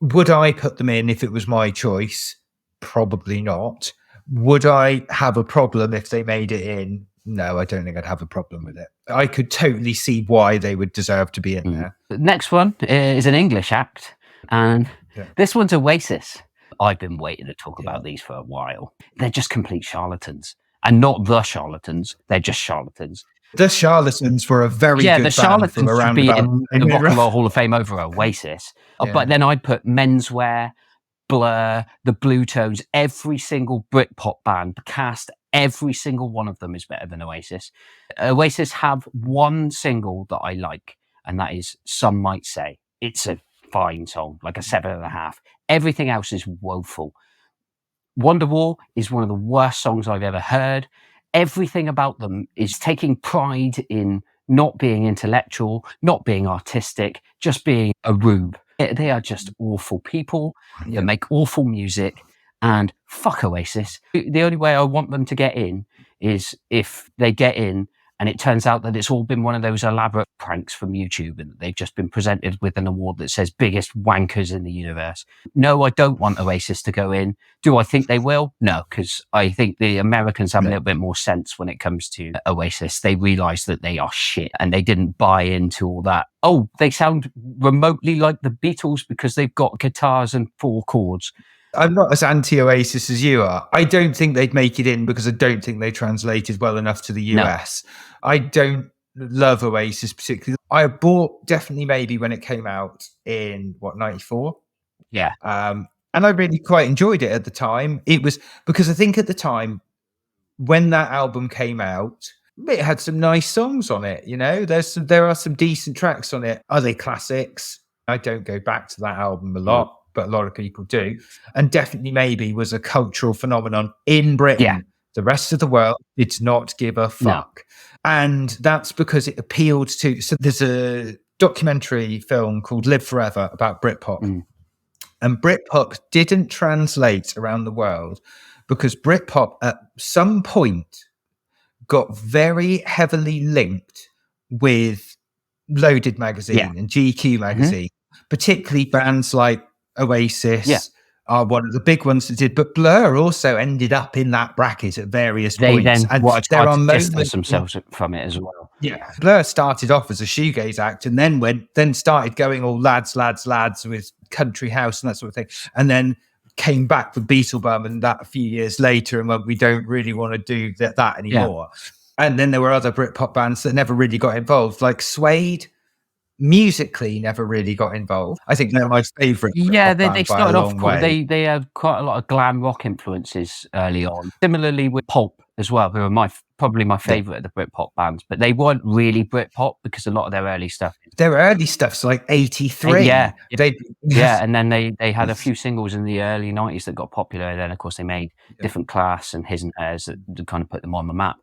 B: would I put them in if it was my choice? Probably not. Would I have a problem if they made it in? No, I don't think I'd have a problem with it. I could totally see why they would deserve to be in there.
A: The next one is an English act, and this one's Oasis. I've been waiting to talk about these for a while. They're just complete charlatans. And not the charlatans, they're just charlatans.
B: The Charlatans were a very good
A: the Charlatans
B: band from around
A: should be
B: about
A: in the Rock and Roll Hall of Fame over Oasis. But then I'd put Menswear, Blur, the Blue Tones, every single Britpop band, cast, every single one of them is better than Oasis. Oasis have one single that I like, and that is Some Might Say. It's a fine song, like a 7.5. Everything else is woeful. Wonderwall is one of the worst songs I've ever heard. Everything about them is taking pride in not being intellectual, not being artistic, just being a rube. They are just awful people that make awful music, and fuck Oasis. The only way I want them to get in is if they get in and it turns out that it's all been one of those elaborate pranks from YouTube and they've just been presented with an award that says biggest wankers in the universe. No, I don't want Oasis to go in. Do I think they will? No, because I think the Americans have a little bit more sense when it comes to Oasis. They realise that they are shit and they didn't buy into all that. Oh, they sound remotely like the Beatles because they've got guitars and 4 chords.
B: I'm not as anti-Oasis as you are. I don't think they'd make it in because I don't think they translated well enough to the US. No. I don't love Oasis particularly. I bought Definitely Maybe when it came out in, 94?
A: Yeah.
B: And I really quite enjoyed it at the time. It was because I think at the time when that album came out, it had some nice songs on it. You know, there are some decent tracks on it. Are they classics? I don't go back to that album a lot. But a lot of people do. And Definitely Maybe was a cultural phenomenon in Britain The rest of the world did not give a fuck. And that's because it appealed to... So there's a documentary film called Live Forever about Britpop. And Britpop didn't translate around the world because Britpop at some point got very heavily linked with Loaded magazine and GQ magazine, particularly bands like Oasis are one of the big ones that did, but Blur also ended up in that bracket at various points.
A: Then and there are distance themselves from it as well.
B: Yeah, Blur started off as a shoegaze act and then started going all lads with country house and that sort of thing, and then came back with Beetlebum and that a few years later and went, we don't really want to do that anymore. And then there were other Britpop bands that never really got involved, like Suede. Musically, never really got involved. I think they're my favourite.
A: They started off. They had quite a lot of glam rock influences early on. Similarly with Pulp as well, who are probably my favourite of the Britpop bands, but they weren't really Britpop because a lot of their early stuff's like 83. And then they had a few singles in the early 90s that got popular. And then of course they made Different Class and His and Hers that kind of put them on the map.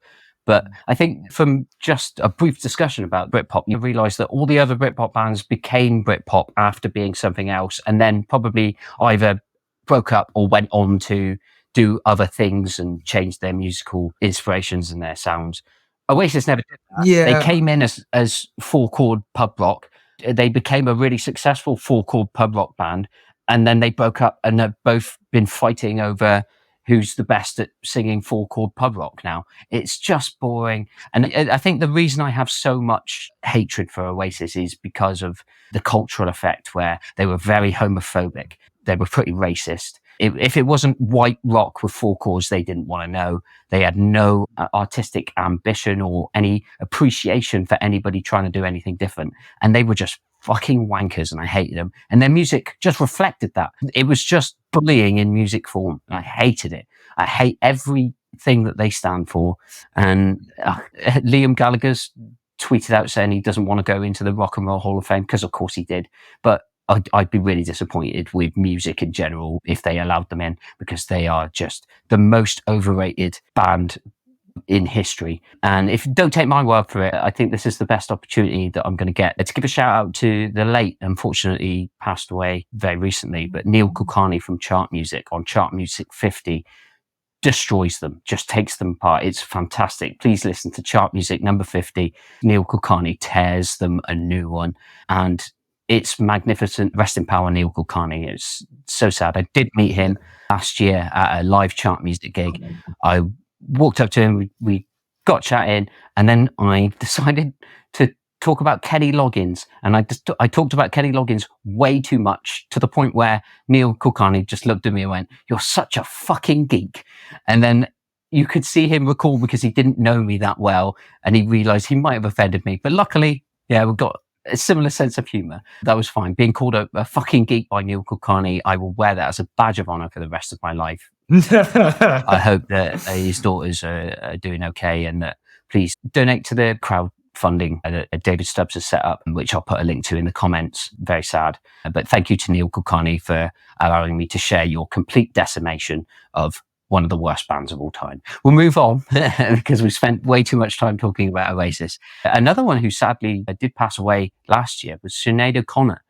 A: But I think from just a brief discussion about Britpop, you realise that all the other Britpop bands became Britpop after being something else, and then probably either broke up or went on to do other things and change their musical inspirations and their sounds. Oasis never did that. They came in as four-chord pub rock. They became a really successful four-chord pub rock band, and then they broke up and have both been fighting over who's the best at singing four-chord pub rock now. It's just boring. And I think the reason I have so much hatred for Oasis is because of the cultural effect, where they were very homophobic. They were pretty racist. If it wasn't white rock with four chords, they didn't want to know. They had no artistic ambition or any appreciation for anybody trying to do anything different. And they were just fucking wankers, and I hated them. And their music just reflected that. It was just bullying in music form. I hated it. I hate everything that they stand for. And Liam Gallagher's tweeted out saying he doesn't want to go into the Rock and Roll Hall of Fame, because of course he did. But I'd be really disappointed with music in general if they allowed them in, because they are just the most overrated band in history. And if you don't take my word for it, I think this is the best opportunity that I'm going to get to give a shout out to the late, unfortunately passed away very recently, but Neil Kulkarni from Chart Music on Chart Music 50 destroys them, just takes them apart. It's fantastic. Please listen to Chart Music number 50. Neil Kulkarni tears them a new one, and it's magnificent. Rest in power, Neil Kulkarni. It's so sad. I did meet him last year at a live Chart Music gig. I walked up to him, we got chatting, and then I decided to talk about Kenny Loggins. And I talked about Kenny Loggins way too much, to the point where Neil Kulkarni just looked at me and went, "You're such a fucking geek." And then you could see him recall, because he didn't know me that well, and he realised he might have offended me. But luckily, we've got a similar sense of humour. That was fine. Being called a fucking geek by Neil Kulkarni, I will wear that as a badge of honour for the rest of my life. I hope that his daughters are doing okay, and that please donate to the crowdfunding that David Stubbs has set up, which I'll put a link to in the comments. Very sad. But thank you to Neil Kulkarni for allowing me to share your complete decimation of one of the worst bands of all time. We'll move on because we spent way too much time talking about Oasis. Another one who sadly did pass away last year was Sinead O'Connor.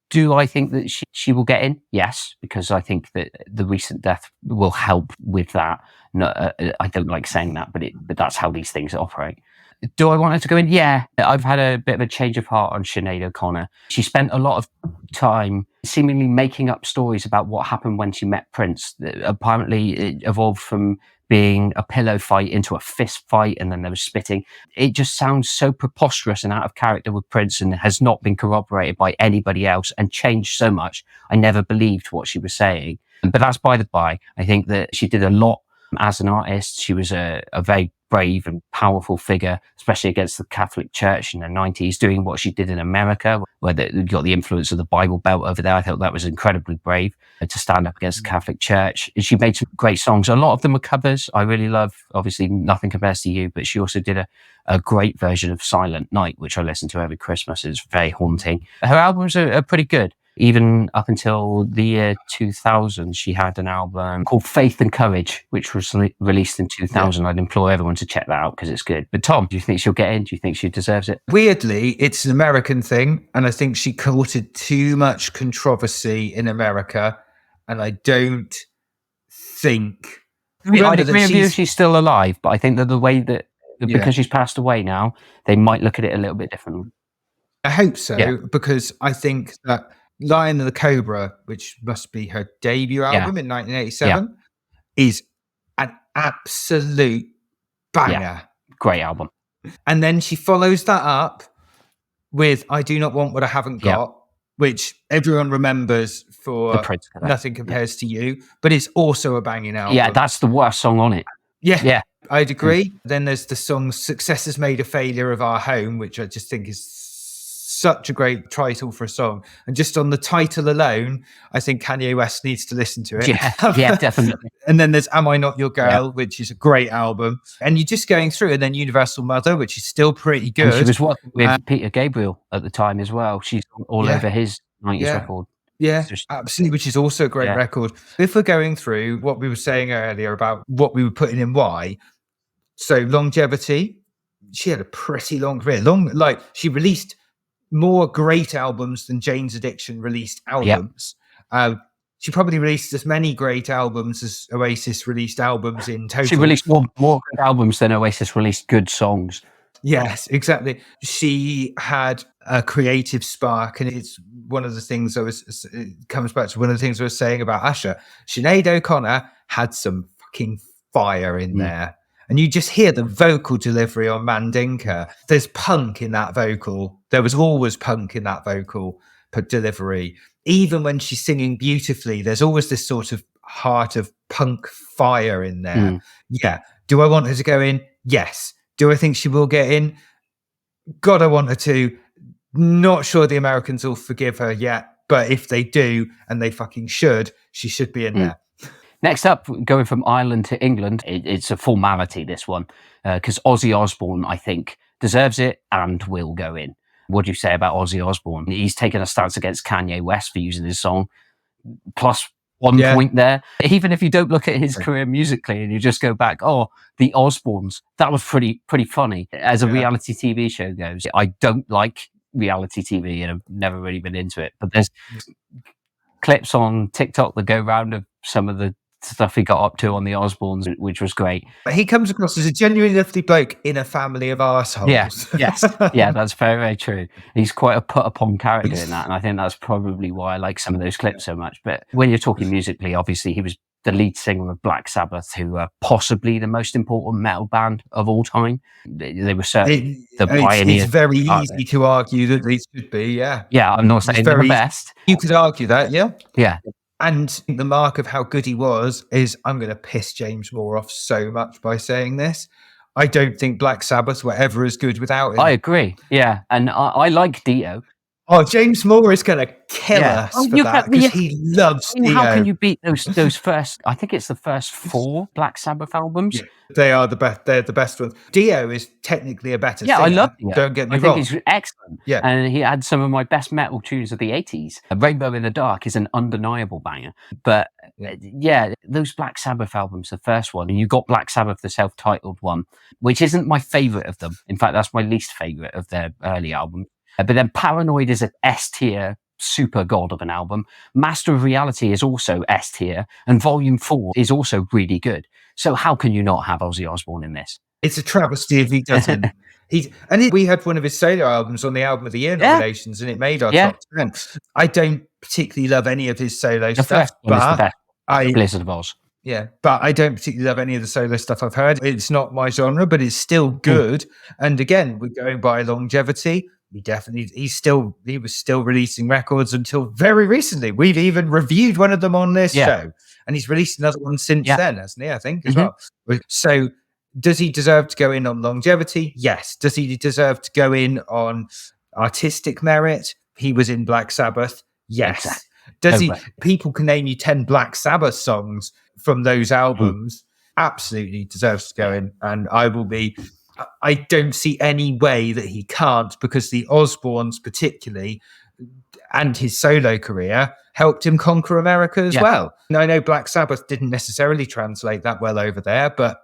A: Do I think that she will get in? Yes, because I think that the recent death will help with that. No, I don't like saying that, but that's how these things operate. Do I want her to go in? Yeah, I've had a bit of a change of heart on Sinead O'Connor. She spent a lot of time seemingly making up stories about what happened when she met Prince. Apparently, it evolved from being a pillow fight into a fist fight, and then there was spitting. It just sounds so preposterous and out of character with Prince, and has not been corroborated by anybody else, and changed so much. I never believed what she was saying. But that's by the by. I think that she did a lot as an artist. She was a very brave and powerful figure, especially against the Catholic Church in the 90s, doing what she did in America, where you got the influence of the Bible Belt over there. I thought that was incredibly brave to stand up against the Catholic Church. She made some great songs. A lot of them are covers. I really love, obviously, Nothing Compares to You, but she also did a great version of Silent Night, which I listen to every Christmas. It's very haunting. Her albums are pretty good. Even up until the year 2000, she had an album called Faith and Courage, which was released in 2000. I'd implore everyone to check that out because it's good. But Tom, do you think she'll get in? Do you think she deserves it?
B: Weirdly, it's an American thing, and I think she courted too much controversy in America, and I don't think...
A: I'd agree with you if she's still alive, but I think that the way that, because she's passed away now, they might look at it a little bit differently.
B: I hope so, because I think that Lion and the Cobra, which must be her debut album in 1987, is an absolute banger.
A: Yeah. Great album.
B: And then she follows that up with I Do Not Want What I Haven't Got, which everyone remembers for Nothing Compares to You, but it's also a banging album.
A: Yeah, that's the worst song on it.
B: Yeah, I'd agree. Then there's the song Success Has Made a Failure of Our Home, which I just think is such a great title for a song. And just on the title alone, I think Kanye West needs to listen to it.
A: Yeah, definitely.
B: And then there's Am I Not Your Girl, which is a great album. And you're just going through, and then Universal Mother, which is still pretty good.
A: And she was working with Peter Gabriel at the time as well. She's all over his 90s record.
B: Yeah, absolutely, which is also a great record. If we're going through what we were saying earlier about what we were putting in why, so longevity, she had a pretty long career. She released more great albums than Jane's Addiction released albums. She probably released as many great albums as Oasis released albums in total.
A: She released more good albums than Oasis released good songs.
B: Yes, exactly. She had a creative spark, and it's one of the things it comes back to one of the things I was saying about Usher. Sinead O'Connor had some fucking fire in there. And you just hear the vocal delivery on Mandinka. There's punk in that vocal. There was always punk in that vocal delivery. Even when she's singing beautifully, there's always this sort of heart of punk fire in there. Yeah. Do I want her to go in? Yes. Do I think she will get in? God, I want her to. Not sure the Americans will forgive her yet. But if they do, and they fucking should, she should be in there.
A: Next up, going from Ireland to England, it's a formality, this one, because Ozzy Osbourne, I think, deserves it and will go in. What do you say about Ozzy Osbourne? He's taken a stance against Kanye West for using his song. Plus 1 point there. Even if you don't look at his career musically and you just go back, the Osbournes, that was pretty funny. As a reality TV show goes, I don't like reality TV and I've never really been into it. But there's clips on TikTok that go around of some of the stuff he got up to on the Osbournes, which was great.
B: He comes across as a genuinely lovely bloke in a family of arseholes.
A: Yeah, that's very, very true. He's quite a put upon character in that, and I think that's probably why I like some of those clips so much. But when you're talking musically, obviously he was the lead singer of Black Sabbath, who are possibly the most important metal band of all time. They were certainly the pioneers.
B: It's very easy to argue that these should be,
A: Yeah, I'm not saying they're the best.
B: You could argue that,
A: Yeah.
B: And the mark of how good he was is, I'm going to piss James Moore off so much by saying this. I don't think Black Sabbath were ever as good without him.
A: I agree. Yeah. And I like Dio.
B: Oh, James Moore is going to kill us for that because he loves Dio.
A: How can you beat those first, I think it's the first 4 Black Sabbath albums?
B: Yeah, they are the best. They're the best ones. Dio is technically a better singer.
A: I love Dio.
B: Don't get me
A: wrong.
B: I
A: think he's excellent.
B: Yeah.
A: And he had some of my best metal tunes of the 80s. Rainbow in the Dark is an undeniable banger. But those Black Sabbath albums, the first one, and you got Black Sabbath, the self-titled one, which isn't my favourite of them. In fact, that's my least favourite of their early albums. But then Paranoid is an S-tier super god of an album. Master of Reality is also S-tier. And Volume 4 is also really good. So how can you not have Ozzy Osbourne in this?
B: It's a travesty if he doesn't. We had one of his solo albums on the Album of the Year nominations, and it made our top 10. I don't particularly love any of his solo stuff.
A: But Blizzard of Oz.
B: Yeah, but I don't particularly love any of the solo stuff I've heard. It's not my genre, but it's still good. And again, we're going by longevity. He was still releasing records until very recently. We've even reviewed one of them on this show, and he's released another one since then, hasn't he? I think as well. So, does he deserve to go in on longevity? Yes. Does he deserve to go in on artistic merit? He was in Black Sabbath. Yes. Exactly. Does he? People can name you 10 Black Sabbath songs from those albums. Absolutely deserves to go in, and I don't see any way that he can't, because the Osbournes particularly and his solo career helped him conquer America as well. And I know Black Sabbath didn't necessarily translate that well over there, but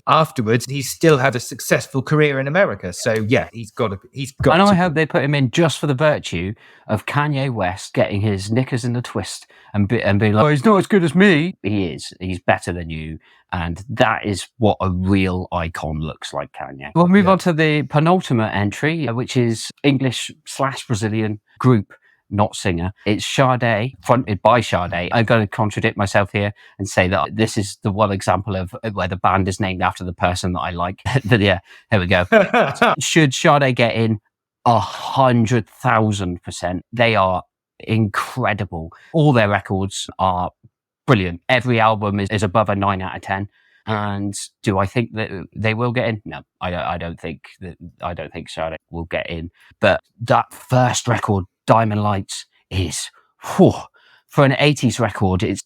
B: afterwards he still had a successful career in America. So yeah, he's got.
A: And I hope they put him in just for the virtue of Kanye West getting his knickers in a twist and being like, oh, he's not as good as me. He is. He's better than you. And that is what a real icon looks like, Kanye. We'll move on to the penultimate entry, which is English/Brazilian group, not singer. It's Sade, fronted by Sade. I'm going to contradict myself here and say that this is the one example of where the band is named after the person that I like. But yeah, here we go. Should Sade get in? 100,000%. They are incredible. All their records are brilliant. Every album is above a 9 out of 10. And do I think that they will get in? No, I don't think Sade will get in. But that first record, Diamond Lights, is for an 80s record, it's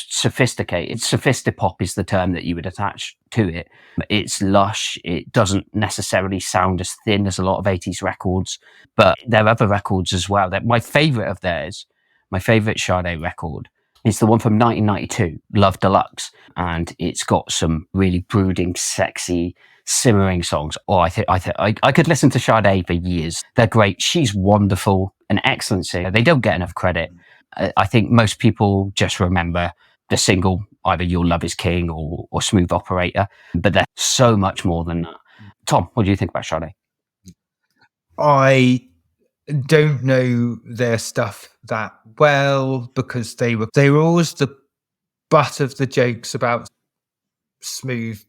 A: sophisticated. Sophistipop is the term that you would attach to it. It's lush. It doesn't necessarily sound as thin as a lot of 80s records, but there are other records as well. My favorite of theirs, my favorite Sade record, is the one from 1992, Love Deluxe, and it's got some really brooding, sexy, simmering songs. Oh, I could listen to Sade for years. They're great. She's wonderful, an excellent singer. They don't get enough credit. I think most people just remember the single, either Your Love Is King or Smooth Operator, but they're so much more than that. Tom, what do you think about Sade?
B: I don't know their stuff that well because they were always the butt of the jokes about smooth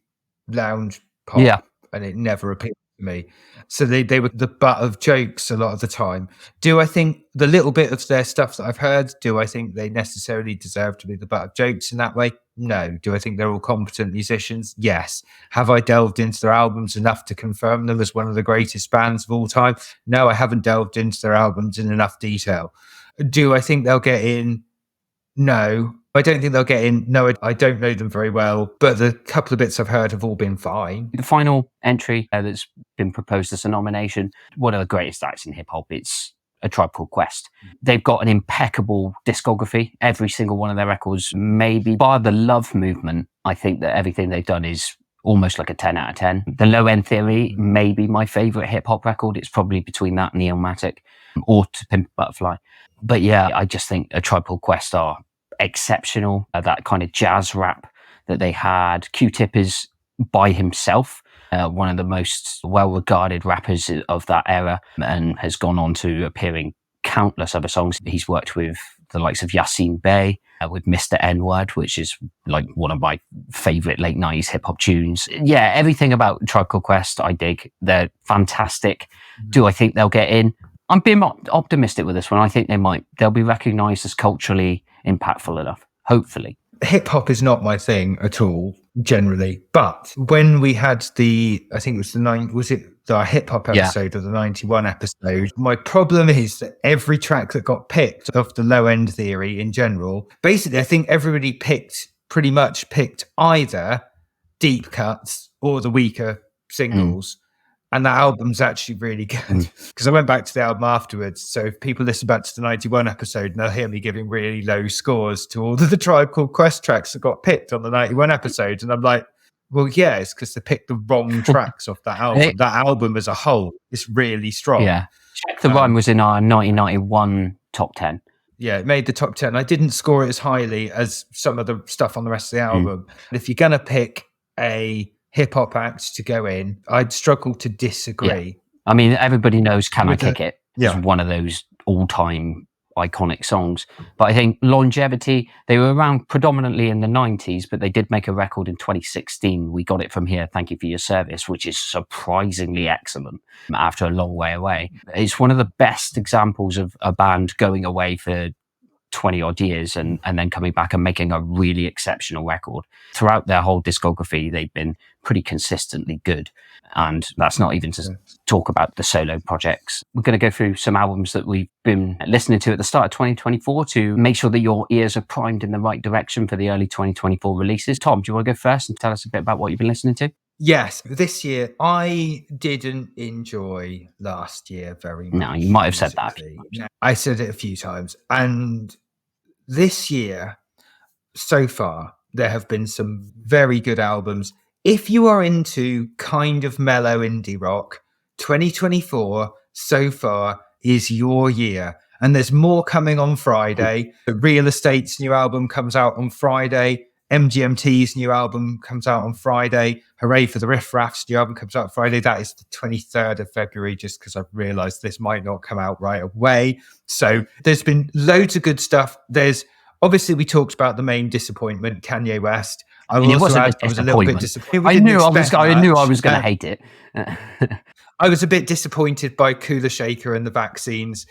B: lounge pop, and it never appealed to me. So they were the butt of jokes a lot of the time. Do I think the little bit of their stuff that I've heard, do I think they necessarily deserve to be the butt of jokes in that way? No. Do I think they're all competent musicians? Yes. Have I delved into their albums enough to confirm them as one of the greatest bands of all time? No, I haven't delved into their albums in enough detail. Do I think they'll get in? No. I don't think they'll get in. No, I don't know them very well, but the couple of bits I've heard have all been fine.
A: The final entry that's been proposed as a nomination, one of the greatest acts in hip hop, it's A Tribe Called Quest. They've got an impeccable discography. Every single one of their records, maybe bar the Love Movement, I think that everything they've done is almost like a 10 out of 10. The Low End Theory may be my favorite hip hop record. It's probably between that and Illmatic or To Pimp a Butterfly. But yeah, I just think A Tribe Called Quest are exceptional. That kind of jazz rap that they had. Q-Tip is by himself one of the most well-regarded rappers of that era and has gone on to appear in countless other songs. He's worked with the likes of Yasin Bey, with Mr. N-Word, which is like one of my favorite late 90s hip-hop tunes. Yeah, everything about Tribe Called Quest I dig. They're fantastic. Do I think they'll get in? I'm being optimistic with this one. I think they might. They'll be recognized as culturally impactful enough, hopefully.
B: Hip hop is not my thing at all, generally. But when we had the hip hop episode or the 91 episode, my problem is that every track that got picked of the Low End Theory in general, basically, I think everybody pretty much picked either deep cuts or the weaker singles. And that album's actually really good because I went back to the album afterwards. So if people listen back to the 91 episode, and they'll hear me giving really low scores to all of the Tribe Called Quest tracks that got picked on the 91 episode. And I'm like, well, yeah, it's because they picked the wrong tracks off that album. That album as a whole is really strong.
A: Yeah. Check the Rhyme was in our 1991 top 10.
B: Yeah, it made the top 10. I didn't score it as highly as some of the stuff on the rest of the album. But if you're going to pick a hip-hop act to go in, I'd struggle to disagree.
A: Yeah. I mean, everybody knows Can I Kick It? It's one of those all-time iconic songs. But I think Longevity, they were around predominantly in the 90s, but they did make a record in 2016. We got it from here, Thank You For Your Service, which is surprisingly excellent after a long way away. It's one of the best examples of a band going away for 20 odd years and then coming back and making a really exceptional record. Throughout their whole discography, they've been pretty consistently good. And that's not even to talk about the solo projects. We're going to go through some albums that we've been listening to at the start of 2024 to make sure that your ears are primed in the right direction for the early 2024 releases. Tom, do you want to go first and tell us a bit about what you've been listening to?
B: Yes, this year I didn't enjoy last year very much.
A: No, you might have said that.
B: I said it a few times. And this year, so far, there have been some very good albums. If you are into kind of mellow indie rock, 2024 so far is your year. And there's more coming on Friday. The Real Estate's new album comes out on Friday. MGMT's new album comes out on Friday. Hooray for the RnRHOF's new album comes out Friday. That is the 23rd of February, just because I've realised this might not come out right away. So there's been loads of good stuff. There's obviously, we talked about the main disappointment, Kanye West. I was a little bit disappointed.
A: I knew I was going to hate it.
B: I was a bit disappointed by Cooler Shaker and the Vaccines.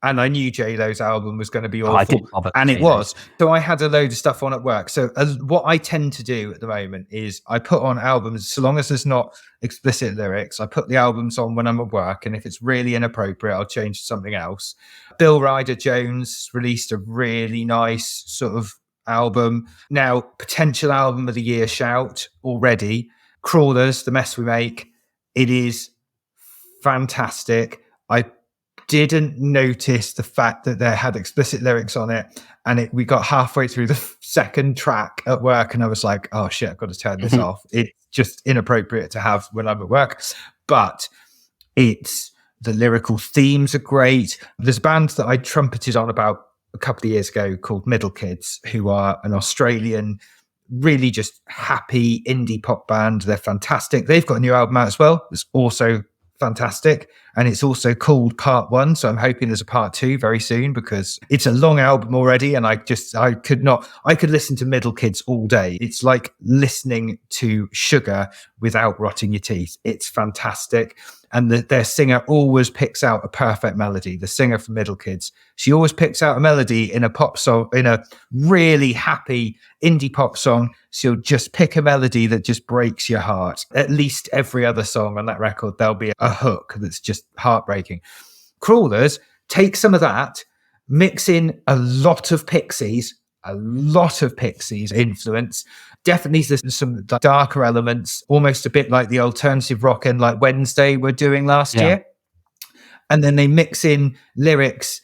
B: And I knew J-Lo's album was going to be awful. And it was. So I had a load of stuff on at work. So what I tend to do at the moment is I put on albums, so long as there's not explicit lyrics, I put the albums on when I'm at work. And if it's really inappropriate, I'll change to something else. Bill Ryder Jones released a really nice sort of album. Now, potential album of the year shout already. Crawlers, The Mess We Make. It is fantastic. I didn't notice the fact that they had explicit lyrics on it, and we got halfway through the second track at work and I was like, oh shit, I've got to turn this off. It's just inappropriate to have when I'm at work. But the lyrical themes are great. There's a band that I trumpeted on about a couple of years ago called Middle Kids, who are an Australian, really just happy indie pop band. They're fantastic. They've got a new album out as well. It's also fantastic, and it's also called Part 1, so I'm hoping there's a Part 2 very soon, because it's a long album already, and I could listen to Middle Kids all day. It's like listening to sugar without rotting your teeth. It's fantastic. And their singer always picks out a perfect melody. The singer from Middle Kids, she always picks out a melody in a pop song, in a really happy indie pop song. She'll just pick a melody that just breaks your heart. At least every other song on that record, there'll be a hook that's just heartbreaking. Crawlers take some of that, mix in a lot of Pixies influence. Definitely there's some darker elements, almost a bit like the alternative rock and like Wednesday were doing last year. And then they mix in lyrics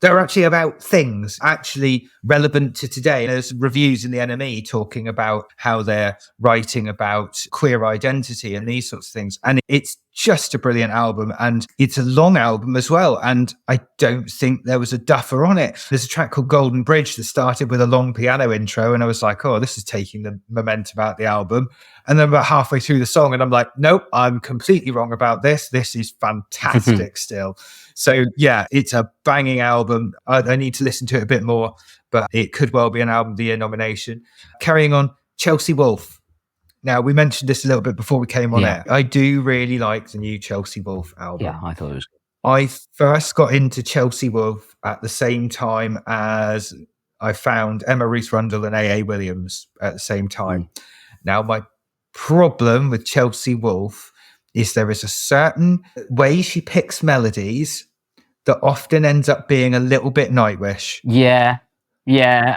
B: they're actually about things actually relevant to today. There's reviews in the NME talking about how they're writing about queer identity and these sorts of things. And it's just a brilliant album, and it's a long album as well. And I don't think there was a duffer on it. There's a track called Golden Bridge that started with a long piano intro, and I was like, oh, this is taking the momentum out the album. And then about halfway through the song, and I'm like, nope, I'm completely wrong about this. This is fantastic still. So yeah, it's a banging album. I need to listen to it a bit more, but it could well be an Album of the Year nomination. Carrying on, Chelsea Wolfe. Now, we mentioned this a little bit before we came on air. I do really like the new Chelsea Wolfe album.
A: Yeah, I thought it was good.
B: I first got into Chelsea Wolfe at the same time as I found Emma Ruth Rundle and A.A. Williams at the same time. Now, my problem with Chelsea Wolfe is there is a certain way she picks melodies that often ends up being a little bit Nightwish.
A: Yeah,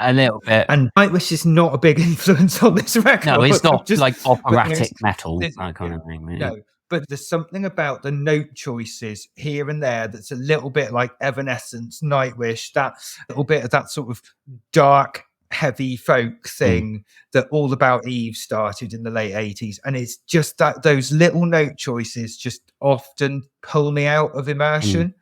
A: a little bit.
B: And Nightwish is not a big influence on this record.
A: No, it's not just like operatic metal, that kind of thing. Yeah.
B: No, but there's something about the note choices here and there that's a little bit like Evanescence, Nightwish, that little bit of that sort of dark, heavy folk thing that All About Eve started in the late 80s. And it's just that those little note choices just often pull me out of immersion.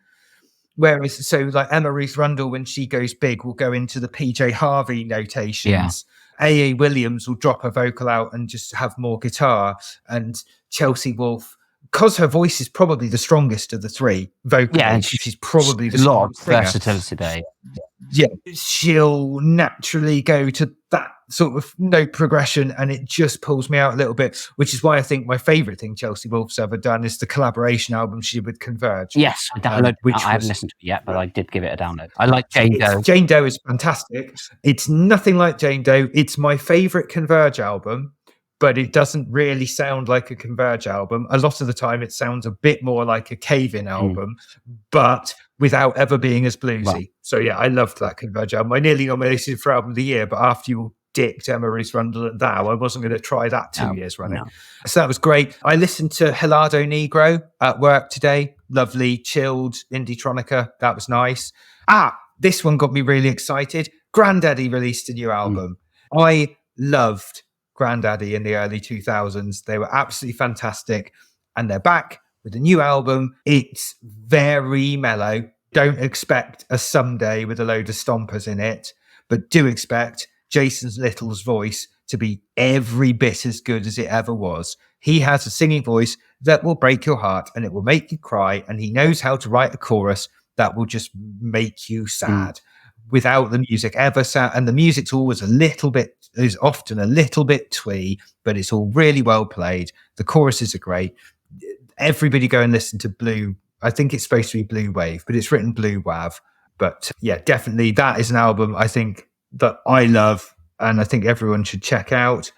B: Whereas, so like Emma Ruth Rundle, when she goes big, will go into the PJ Harvey notations. A.A. Williams will drop her vocal out and just have more guitar. And Chelsea Wolfe, because her voice is probably the strongest of the three vocally,
A: and
B: she's probably the
A: strongest versatility today.
B: Yeah, she'll naturally go to that sort of note progression, and it just pulls me out a little bit, which is why I think my favourite thing Chelsea Wolfe's ever done is the collaboration album she did with Converge.
A: Yes, I downloaded. I haven't listened to it yet, but I did give it a download. I like Jane Doe.
B: Jane Doe is fantastic. It's nothing like Jane Doe. It's my favourite Converge album, but it doesn't really sound like a Converge album. A lot of the time, it sounds a bit more like a Cave-In album, but without ever being as bluesy. Right. So yeah, I loved that Converge album. I nearly nominated for Album of the Year, but after you dicked Emma Ruth Rundle and Thou. I wasn't going to try that 2 years running. No. So that was great. I listened to Helado Negro at work today. Lovely, chilled indie-tronica. That was nice. This one got me really excited. Grandaddy released a new album. I loved Grandaddy in the early 2000s. They were absolutely fantastic. And they're back with a new album. It's very mellow. Don't expect a Someday with a load of stompers in it, but do expect Jason Little's voice to be every bit as good as it ever was. He has a singing voice that will break your heart and it will make you cry, and he knows how to write a chorus that will just make you sad without the music ever sad. And the music's always is often a little bit twee, but it's all really well played. The choruses are great. Everybody go and listen to Blue. I think it's supposed to be Blue Wave, but it's written Blue Wav. But yeah, definitely that is an album I think that I love and I think everyone should check out.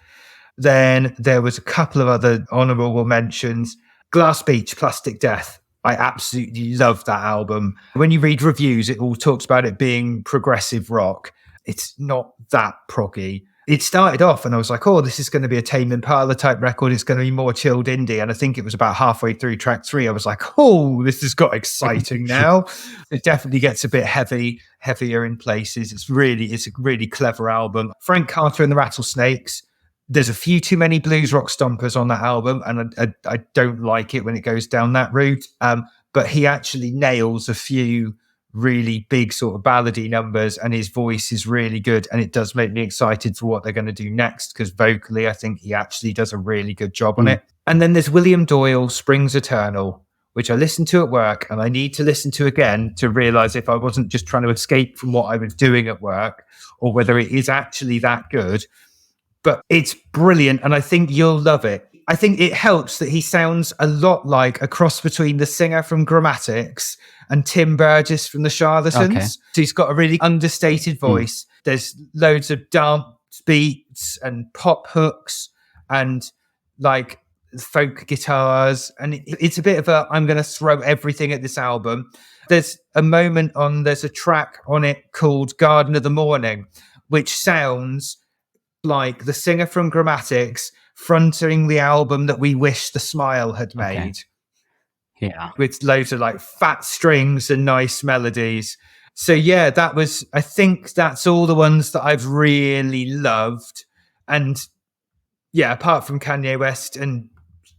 B: Then there was a couple of other honorable mentions. Glass Beach, Plastic Death. I absolutely love that album. When you read reviews, it all talks about it being progressive rock. It's not that proggy. It started off and I was like, oh, this is going to be a Tame Impala type record. It's going to be more chilled indie. And I think it was about halfway through track 3. I was like, oh, this has got exciting now. It definitely gets a bit heavier in places. It's a really clever album. Frank Carter and the Rattlesnakes. There's a few too many blues rock stompers on that album. And I don't like it when it goes down that route. But he actually nails a few really big sort of ballady numbers, and his voice is really good, and it does make me excited for what they're going to do next, because vocally I think he actually does a really good job on it. And then there's William Doyle, Springs Eternal, which I listened to at work and I need to listen to again to realize if I wasn't just trying to escape from what I was doing at work or whether it is actually that good. But it's brilliant and I think you'll love it. I think it helps that he sounds a lot like a cross between the singer from Grammatics and Tim Burgess from the Charlatans. Okay. So he's got a really understated voice. There's loads of dance beats and pop hooks and like folk guitars. And it's a bit of I'm going to throw everything at this album. There's a track on it called Garden of the Morning, which sounds like the singer from Grammatics fronting the album that We Wish the Smile had made. Okay.
A: Yeah.
B: With loads of like fat strings and nice melodies. So yeah, I think that's all the ones that I've really loved. And yeah, apart from Kanye West and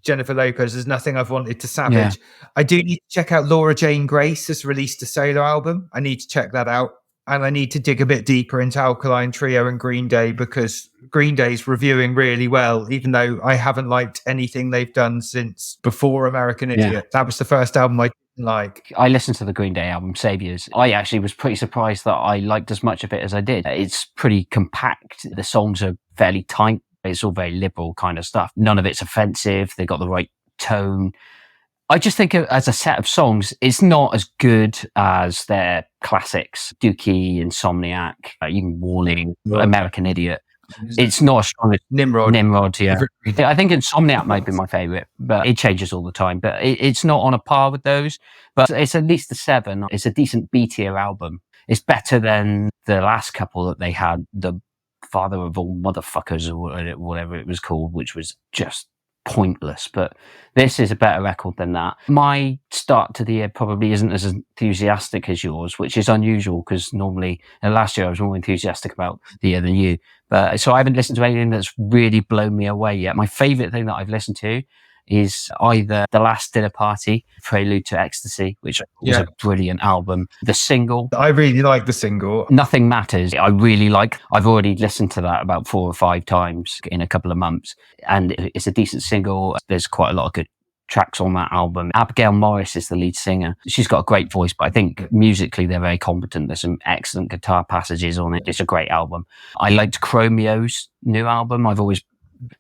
B: Jennifer Lopez, there's nothing I've wanted to savage. Yeah. I do need to check out Laura Jane Grace has released a solo album. I need to check that out. And I need to dig a bit deeper into Alkaline Trio and Green Day, because Green Day's reviewing really well, even though I haven't liked anything they've done since before American Idiot. Yeah. That was the first album I didn't like.
A: I listened to the Green Day album, Saviors. I actually was pretty surprised that I liked as much of it as I did. It's pretty compact. The songs are fairly tight. It's all very liberal kind of stuff. None of it's offensive. They got the right tone. I just think as a set of songs, it's not as good as their classics, Dookie, Insomniac, even Warning, American Idiot. It's not as strong as Nimrod, yeah. I think Insomniac might be my favourite, but it changes all the time. But it's not on a par with those. But it's at least a 7. It's a decent B-tier album. It's better than the last couple that they had, the Father of All Motherfuckers or whatever it was called, which was just pointless. But this is a better record than that. My start to the year probably isn't as enthusiastic as yours, which is unusual because normally last year I was more enthusiastic about the year than you. But so I haven't listened to anything that's really blown me away yet. My favorite thing that I've listened to is either The Last Dinner Party, Prelude to Ecstasy, which was a brilliant album. The single.
B: I really like the single.
A: Nothing Matters. I really like. I've already listened to that about 4 or 5 times in a couple of months. And it's a decent single. There's quite a lot of good tracks on that album. Abigail Morris is the lead singer. She's got a great voice, but I think musically they're very competent. There's some excellent guitar passages on it. It's a great album. I liked Chromeo's new album. I've always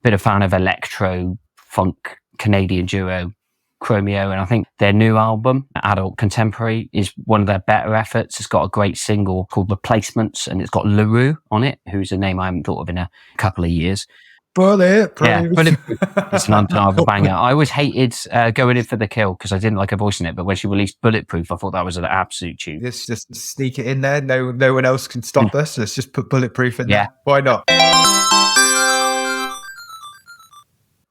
A: been a fan of electro funk Canadian duo Chromeo, and I think their new album, Adult Contemporary, is one of their better efforts. It's got a great single called Replacements, and it's got LaRue on it, who's a name I haven't thought of in a couple of years.
B: Bulletproof.
A: Yeah, Bulletproof. It's an undeniable banger. I always hated Going In For The Kill because I didn't like her voice in it, but when she released Bulletproof, I thought that was an absolute tune.
B: Let's just sneak it in there. No one else can stop us. Let's just put Bulletproof in there. Why not?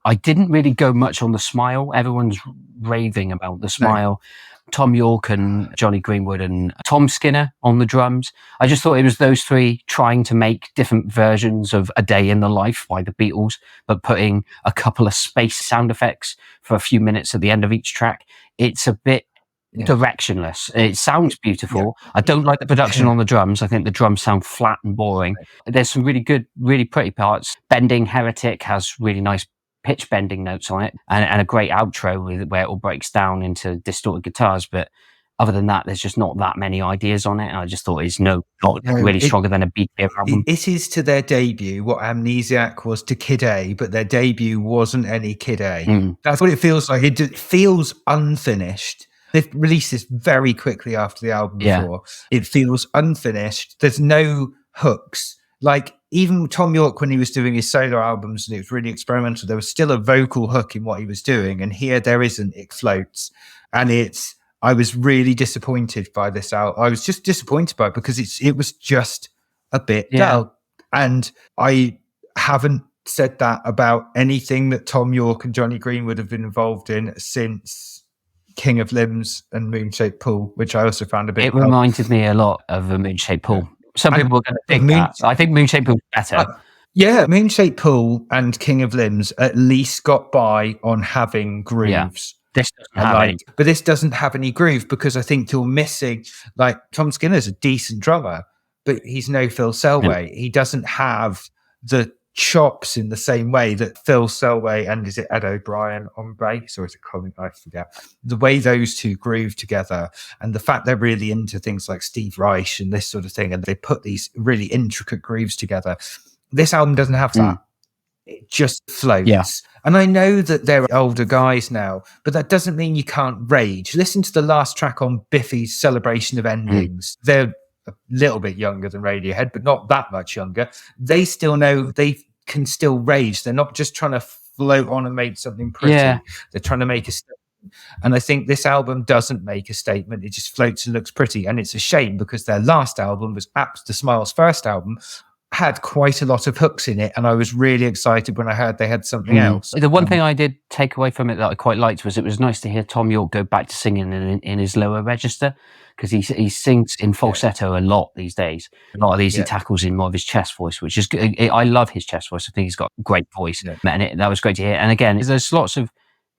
A: I didn't really go much on the Smile. Everyone's raving about the Smile. No. Tom York and Johnny Greenwood and Tom Skinner on the drums. I just thought it was those three trying to make different versions of A Day in the Life by the Beatles, but putting a couple of space sound effects for a few minutes at the end of each track. It's a bit directionless. It sounds beautiful. I don't like the production on the drums. I think the drums sound flat and boring. There's some really good, really pretty parts. Bending Heretic has really nice pitch bending notes on it, and a great outro where it all breaks down into distorted guitars. But other than that, there's just not that many ideas on it. And I just thought it's not really stronger than a B tier album.
B: It is to their debut what Amnesiac was to Kid A, but their debut wasn't any Kid A. That's what it feels like. It feels unfinished. They've released this very quickly after the album before. It feels unfinished. There's no hooks. Like, even Tom York, when he was doing his solo albums and it was really experimental, there was still a vocal hook in what he was doing. And here there isn't. It floats. And I was really disappointed by this album. I was just disappointed by it because it was just a bit dull. And I haven't said that about anything that Tom York and Johnny Greenwood have been involved in since King of Limbs and Moonshaped Pool, which I also found a bit...
A: It reminded me a lot of a Moonshaped Pool. Some people are going to think that. I think Moonshaped Pool is better.
B: Moonshaped Pool and King of Limbs at least got by on having grooves.
A: This doesn't have any.
B: But this doesn't have any groove because I think you're missing... Like, Tom Skinner's a decent drummer, but he's no Phil Selway. He doesn't have the chops in the same way that Phil Selway and is it Ed O'Brien on bass, or is it Colin? I forget. The way those two groove together, and the fact they're really into things like Steve Reich and this sort of thing, and they put these really intricate grooves together. This album doesn't have that. It just floats. And I know that they're older guys now, but that doesn't mean you can't rage. Listen to the last track on Biffy's Celebration of Endings. They're a little bit younger than Radiohead, but not that much younger. They still know they can still rage. They're not just trying to float on and make something pretty. They're trying to make a statement. And I think this album doesn't make a statement. It just floats and looks pretty. And it's a shame because their last album was the Smiles' first album, had quite a lot of hooks in it, and I was really excited when I heard they had something else.
A: The one thing I did take away from it that I quite liked was it was nice to hear Tom York go back to singing in his lower register, because he sings in falsetto a lot these days. A lot of these he tackles in more of his chest voice, which is good. I love his chest voice. I think he's got a great voice, and that was great to hear. And again, there's lots of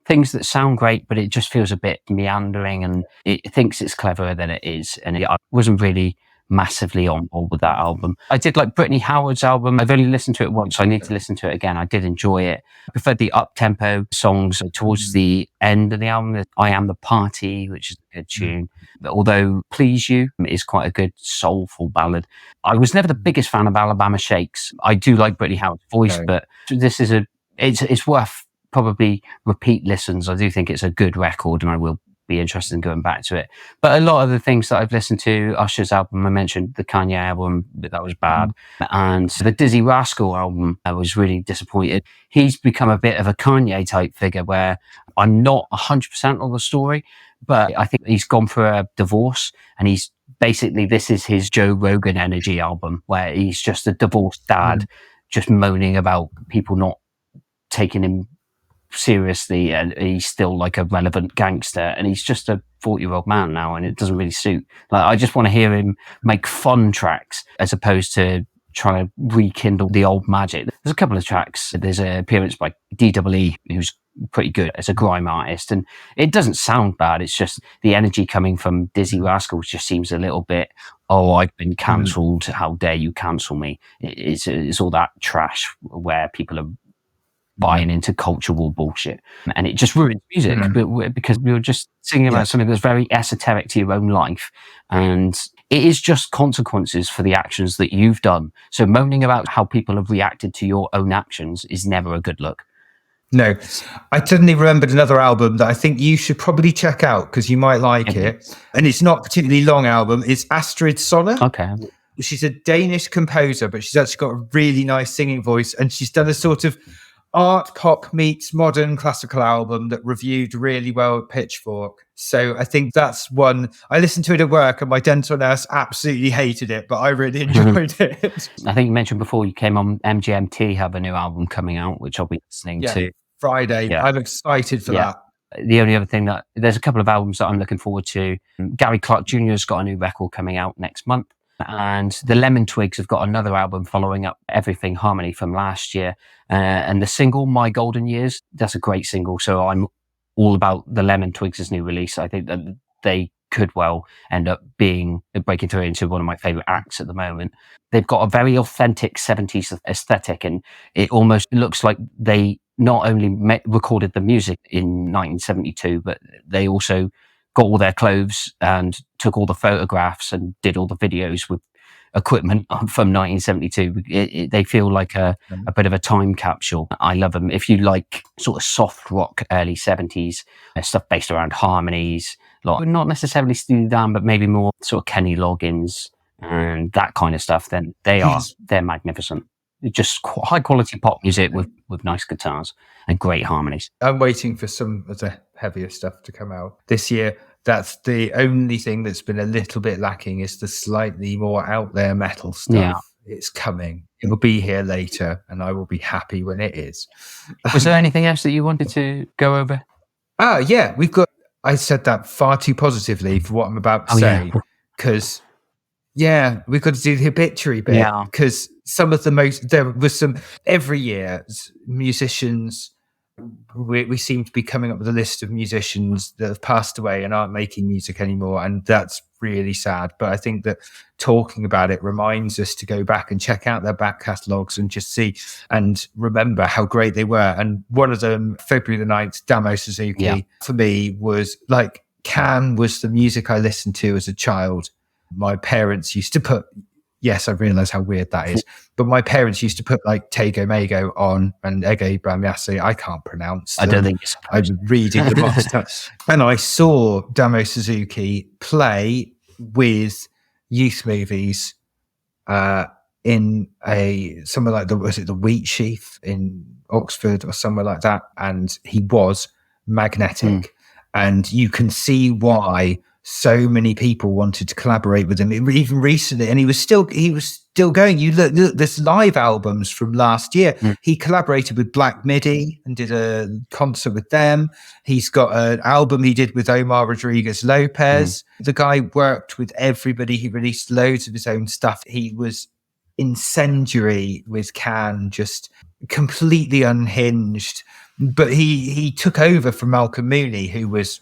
A: things that sound great, but it just feels a bit meandering, and it thinks it's cleverer than it is. And I wasn't really massively on board with that album. I did like Brittany Howard's album. I've only listened to it once, so I need to listen to it again. I did enjoy it. I preferred the up-tempo songs towards the end of the album. I Am the Party, which is a good tune. But although Please You is quite a good soulful ballad. I was never the biggest fan of Alabama Shakes. I do like Brittany Howard's voice, but this is it's worth probably repeat listens. I do think it's a good record, and I will be interested in going back to it. But a lot of the things that I've listened to, Usher's album, I mentioned the Kanye album, but that was bad. And the Dizzy Rascal album, I was really disappointed. He's become a bit of a Kanye type figure where I'm not 100% on the story, but I think he's gone for a divorce, and he's basically, this is his Joe Rogan energy album, where he's just a divorced dad, just moaning about people not taking him seriously, and he's still like a relevant gangster, and he's just a 40-year-old man now, and it doesn't really suit. Like, I just want to hear him make fun tracks as opposed to trying to rekindle the old magic. There's a couple of tracks. There's an appearance by DWE, who's pretty good as a grime artist, and it doesn't sound bad. It's just the energy coming from Dizzy Rascal just seems a little bit, oh, I've been cancelled, how dare you cancel me. It's all that trash where people are buying into cultural bullshit, and it just ruins music because we were just singing about something that's very esoteric to your own life, and it is just consequences for the actions that you've done. So moaning about how people have reacted to your own actions is never a good look.
B: No, I suddenly remembered another album that I think you should probably check out because you might like it, and it's not a particularly long album. It's Astrid Soller.
A: Okay.
B: She's a Danish composer, but she's actually got a really nice singing voice, and she's done a sort of art pop meets modern classical album that reviewed really well at Pitchfork. So I think that's one. I listened to it at work, and my dental nurse absolutely hated it, but I really enjoyed it.
A: I think you mentioned before you came on MGMT have a new album coming out, which I'll be listening to.
B: Friday. I'm excited for that.
A: The only other thing there's a couple of albums that I'm looking forward to. Gary Clark Jr. has got a new record coming out next month, and the Lemon Twigs have got another album following up Everything Harmony from last year. And the single My Golden Years, that's a great single. So I'm all about the Lemon Twigs' new release. I think that they could well end up breaking through into one of my favorite acts at the moment. They've got a very authentic 70s aesthetic, and it almost looks like they not only recorded the music in 1972, but they also got all their clothes and took all the photographs and did all the videos with equipment from 1972. They feel like a bit of a time capsule. I love them. If you like sort of soft rock, early 70s, stuff based around harmonies, not necessarily Steely Dan, but maybe more sort of Kenny Loggins and that kind of stuff, then they're magnificent. Just high quality pop music with nice guitars and great harmonies.
B: I'm waiting for some of the heavier stuff to come out this year. That's the only thing that's been a little bit lacking, is the slightly more out there metal stuff. Yeah. It's coming. It will be here later, and I will be happy when it is.
A: Was there anything else that you wanted to go over?
B: Yeah, I said that far too positively for what I'm about to say, because we've got to do the obituary bit, because there was some, every year musicians, we seem to be coming up with a list of musicians that have passed away and aren't making music anymore, and that's really sad. But I think that talking about it reminds us to go back and check out their back catalogues and just see and remember how great they were. And one of them, February the 9th, Damo Suzuki, for me was like, Can was the music I listened to as a child. My parents used to put, yes, I realise how weird that is, but my parents used to put like Tego Mago on and Ege Bramyase. I can't pronounce them.
A: I don't think
B: I was reading the box. And I saw Damo Suzuki play with youth movies in somewhere like the Wheat Sheaf in Oxford or somewhere like that. And he was magnetic. And you can see why so many people wanted to collaborate with him, even recently, and he was still going. You look, there's live albums from last year. He collaborated with Black Midi and did a concert with them. He's got an album he did with Omar Rodriguez Lopez. The guy worked with everybody. He released loads of his own stuff. He was incendiary with Can, just completely unhinged. But he took over from Malcolm Mooney, who was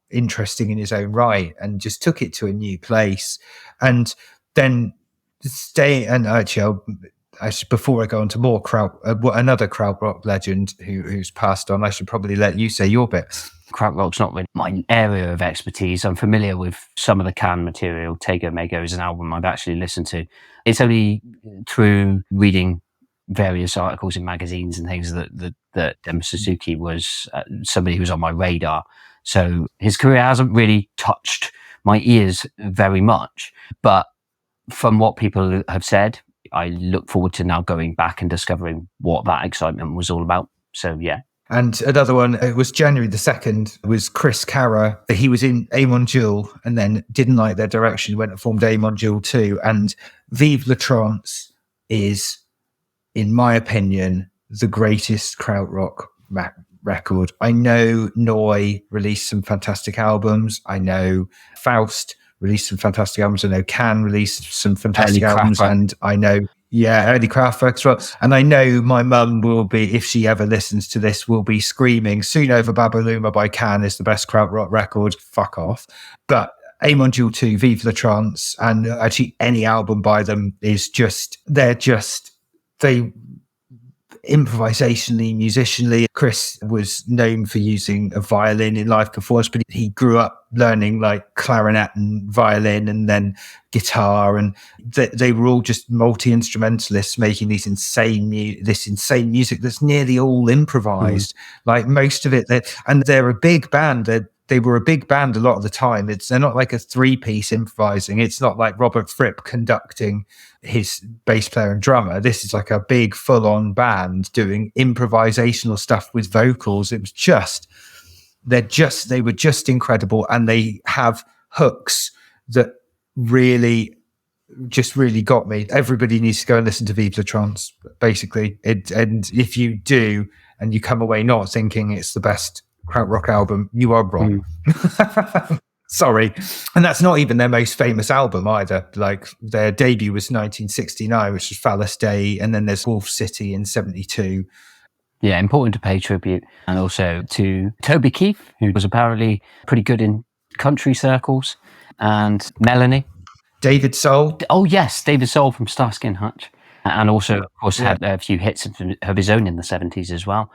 B: interesting in his own right, and just took it to a new place. And then before I go on to more another krautrock legend who's passed on, I should probably let you say your bit.
A: Krautrock's not really my area of expertise. I'm familiar with some of the Can material. Tego Mago is an album I've actually listened to. It's only through reading various articles in magazines and things that Damo Suzuki was somebody who was on my radar. So his career hasn't really touched my ears very much. But from what people have said, I look forward to now going back and discovering what that excitement was all about. So, yeah.
B: And another one, it was January the 2nd, was Chris Carra. He was in Amon Jewel and then didn't like their direction, went and formed Amon Jewel too. And Vive la Trance is, in my opinion, the greatest krautrock record. I know Noi released some fantastic albums. I know Faust released some fantastic albums. I know Can released some fantastic albums. And I know, early Kraftwerk as well. And I know my mum will be, if she ever listens to this, will be screaming, Sunova Babaluma by Can is the best krautrock record. Fuck off. But Amon Jewel 2, Vive la Trance, and actually any album by them is just, they improvisationally, musicianly. Chris was known for using a violin in live performance, but he grew up learning like clarinet and violin and then guitar, and they were all just multi-instrumentalists making this insane music that's nearly all improvised. Like most of it, and they're a big band. They were a big band a lot of the time. They're not like a three-piece improvising. It's not like Robert Fripp conducting his bass player and drummer. This is like a big full-on band doing improvisational stuff with vocals. It was they were just incredible, and they have hooks that really got me. Everybody needs to go and listen to Vive la Trance, basically. And if you do, and you come away not thinking it's the best krautrock album, you are wrong. Sorry. And that's not even their most famous album either. Like, their debut was 1969, which was Phallus Day, and then there's Wolf City in 72.
A: Yeah, important to pay tribute. And also to Toby Keith, who was apparently pretty good in country circles, and Melanie.
B: David Soul.
A: Oh, yes, David Soul from Starsky and Hutch. And also, of course, had a few hits of his own in the 70s as well.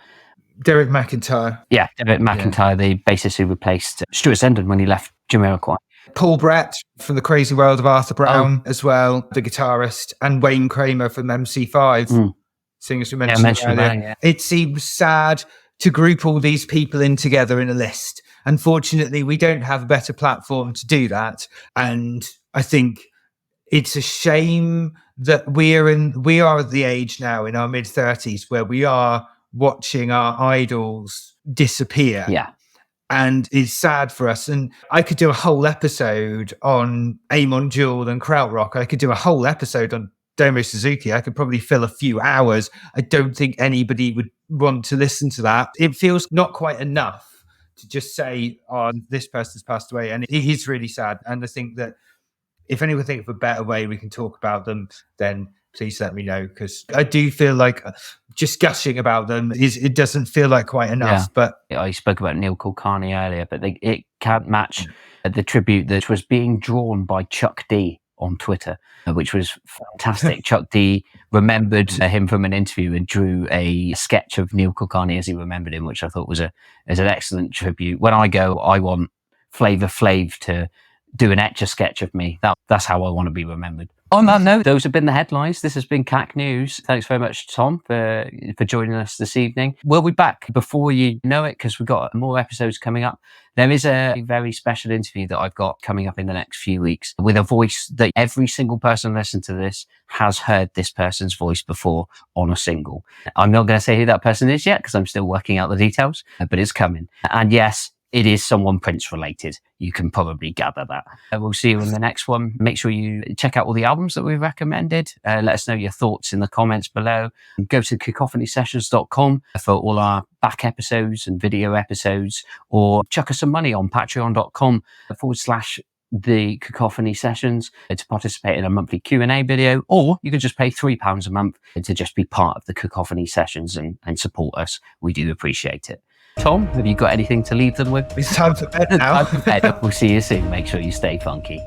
B: Derek McIntyre.
A: Yeah, Derek McIntyre, the bassist who replaced Stuart Sendon when he left Jamiroquai.
B: Paul Brett from The Crazy World of Arthur Brown as well, the guitarist, and Wayne Kramer from MC5, singers we mentioned earlier. It seems sad to group all these people in together in a list. Unfortunately, we don't have a better platform to do that. And I think it's a shame that we are at the age now in our mid-30s where we are watching our idols disappear.
A: Yeah.
B: And it's sad for us. And I could do a whole episode on Amon Jewel and krautrock. I could do a whole episode on Damo Suzuki. I could probably fill a few hours. I don't think anybody would want to listen to that. It feels not quite enough to just say, oh, this person's passed away. And it is really sad. And I think that if anyone think of a better way we can talk about them, then please let me know, because I do feel like just gushing about them it doesn't feel like quite enough. But
A: I spoke about Neil Kulkarni earlier, but it can't match the tribute that was being drawn by Chuck D on Twitter, which was fantastic. Chuck D remembered him from an interview and drew a sketch of Neil Kulkarni as he remembered him, which I thought was an excellent tribute. When I go, I want Flavor Flav to do an Etch-a-Sketch of me. That's how I want to be remembered. On that note, those have been the headlines. This has been CAC News. Thanks very much, Tom, for joining us this evening. We'll be back before you know it, because we've got more episodes coming up. There is a very special interview that I've got coming up in the next few weeks with a voice that every single person listening to this has heard this person's voice before on a single. I'm not going to say who that person is yet, because I'm still working out the details, but it's coming. And yes, it is someone Prince related. You can probably gather that. We'll see you in the next one. Make sure you check out all the albums that we've recommended. Let us know your thoughts in the comments below. Go to cacophonisessions.com for all our back episodes and video episodes, or chuck us some money on patreon.com/the Cacophony Sessions to participate in a monthly Q&A video, or you can just pay £3 a month to just be part of the Cacophony Sessions and support us. We do appreciate it. Tom, have you got anything to leave them with?
B: It's time for bed now.
A: Time for bed. We'll see you soon. Make sure you stay funky.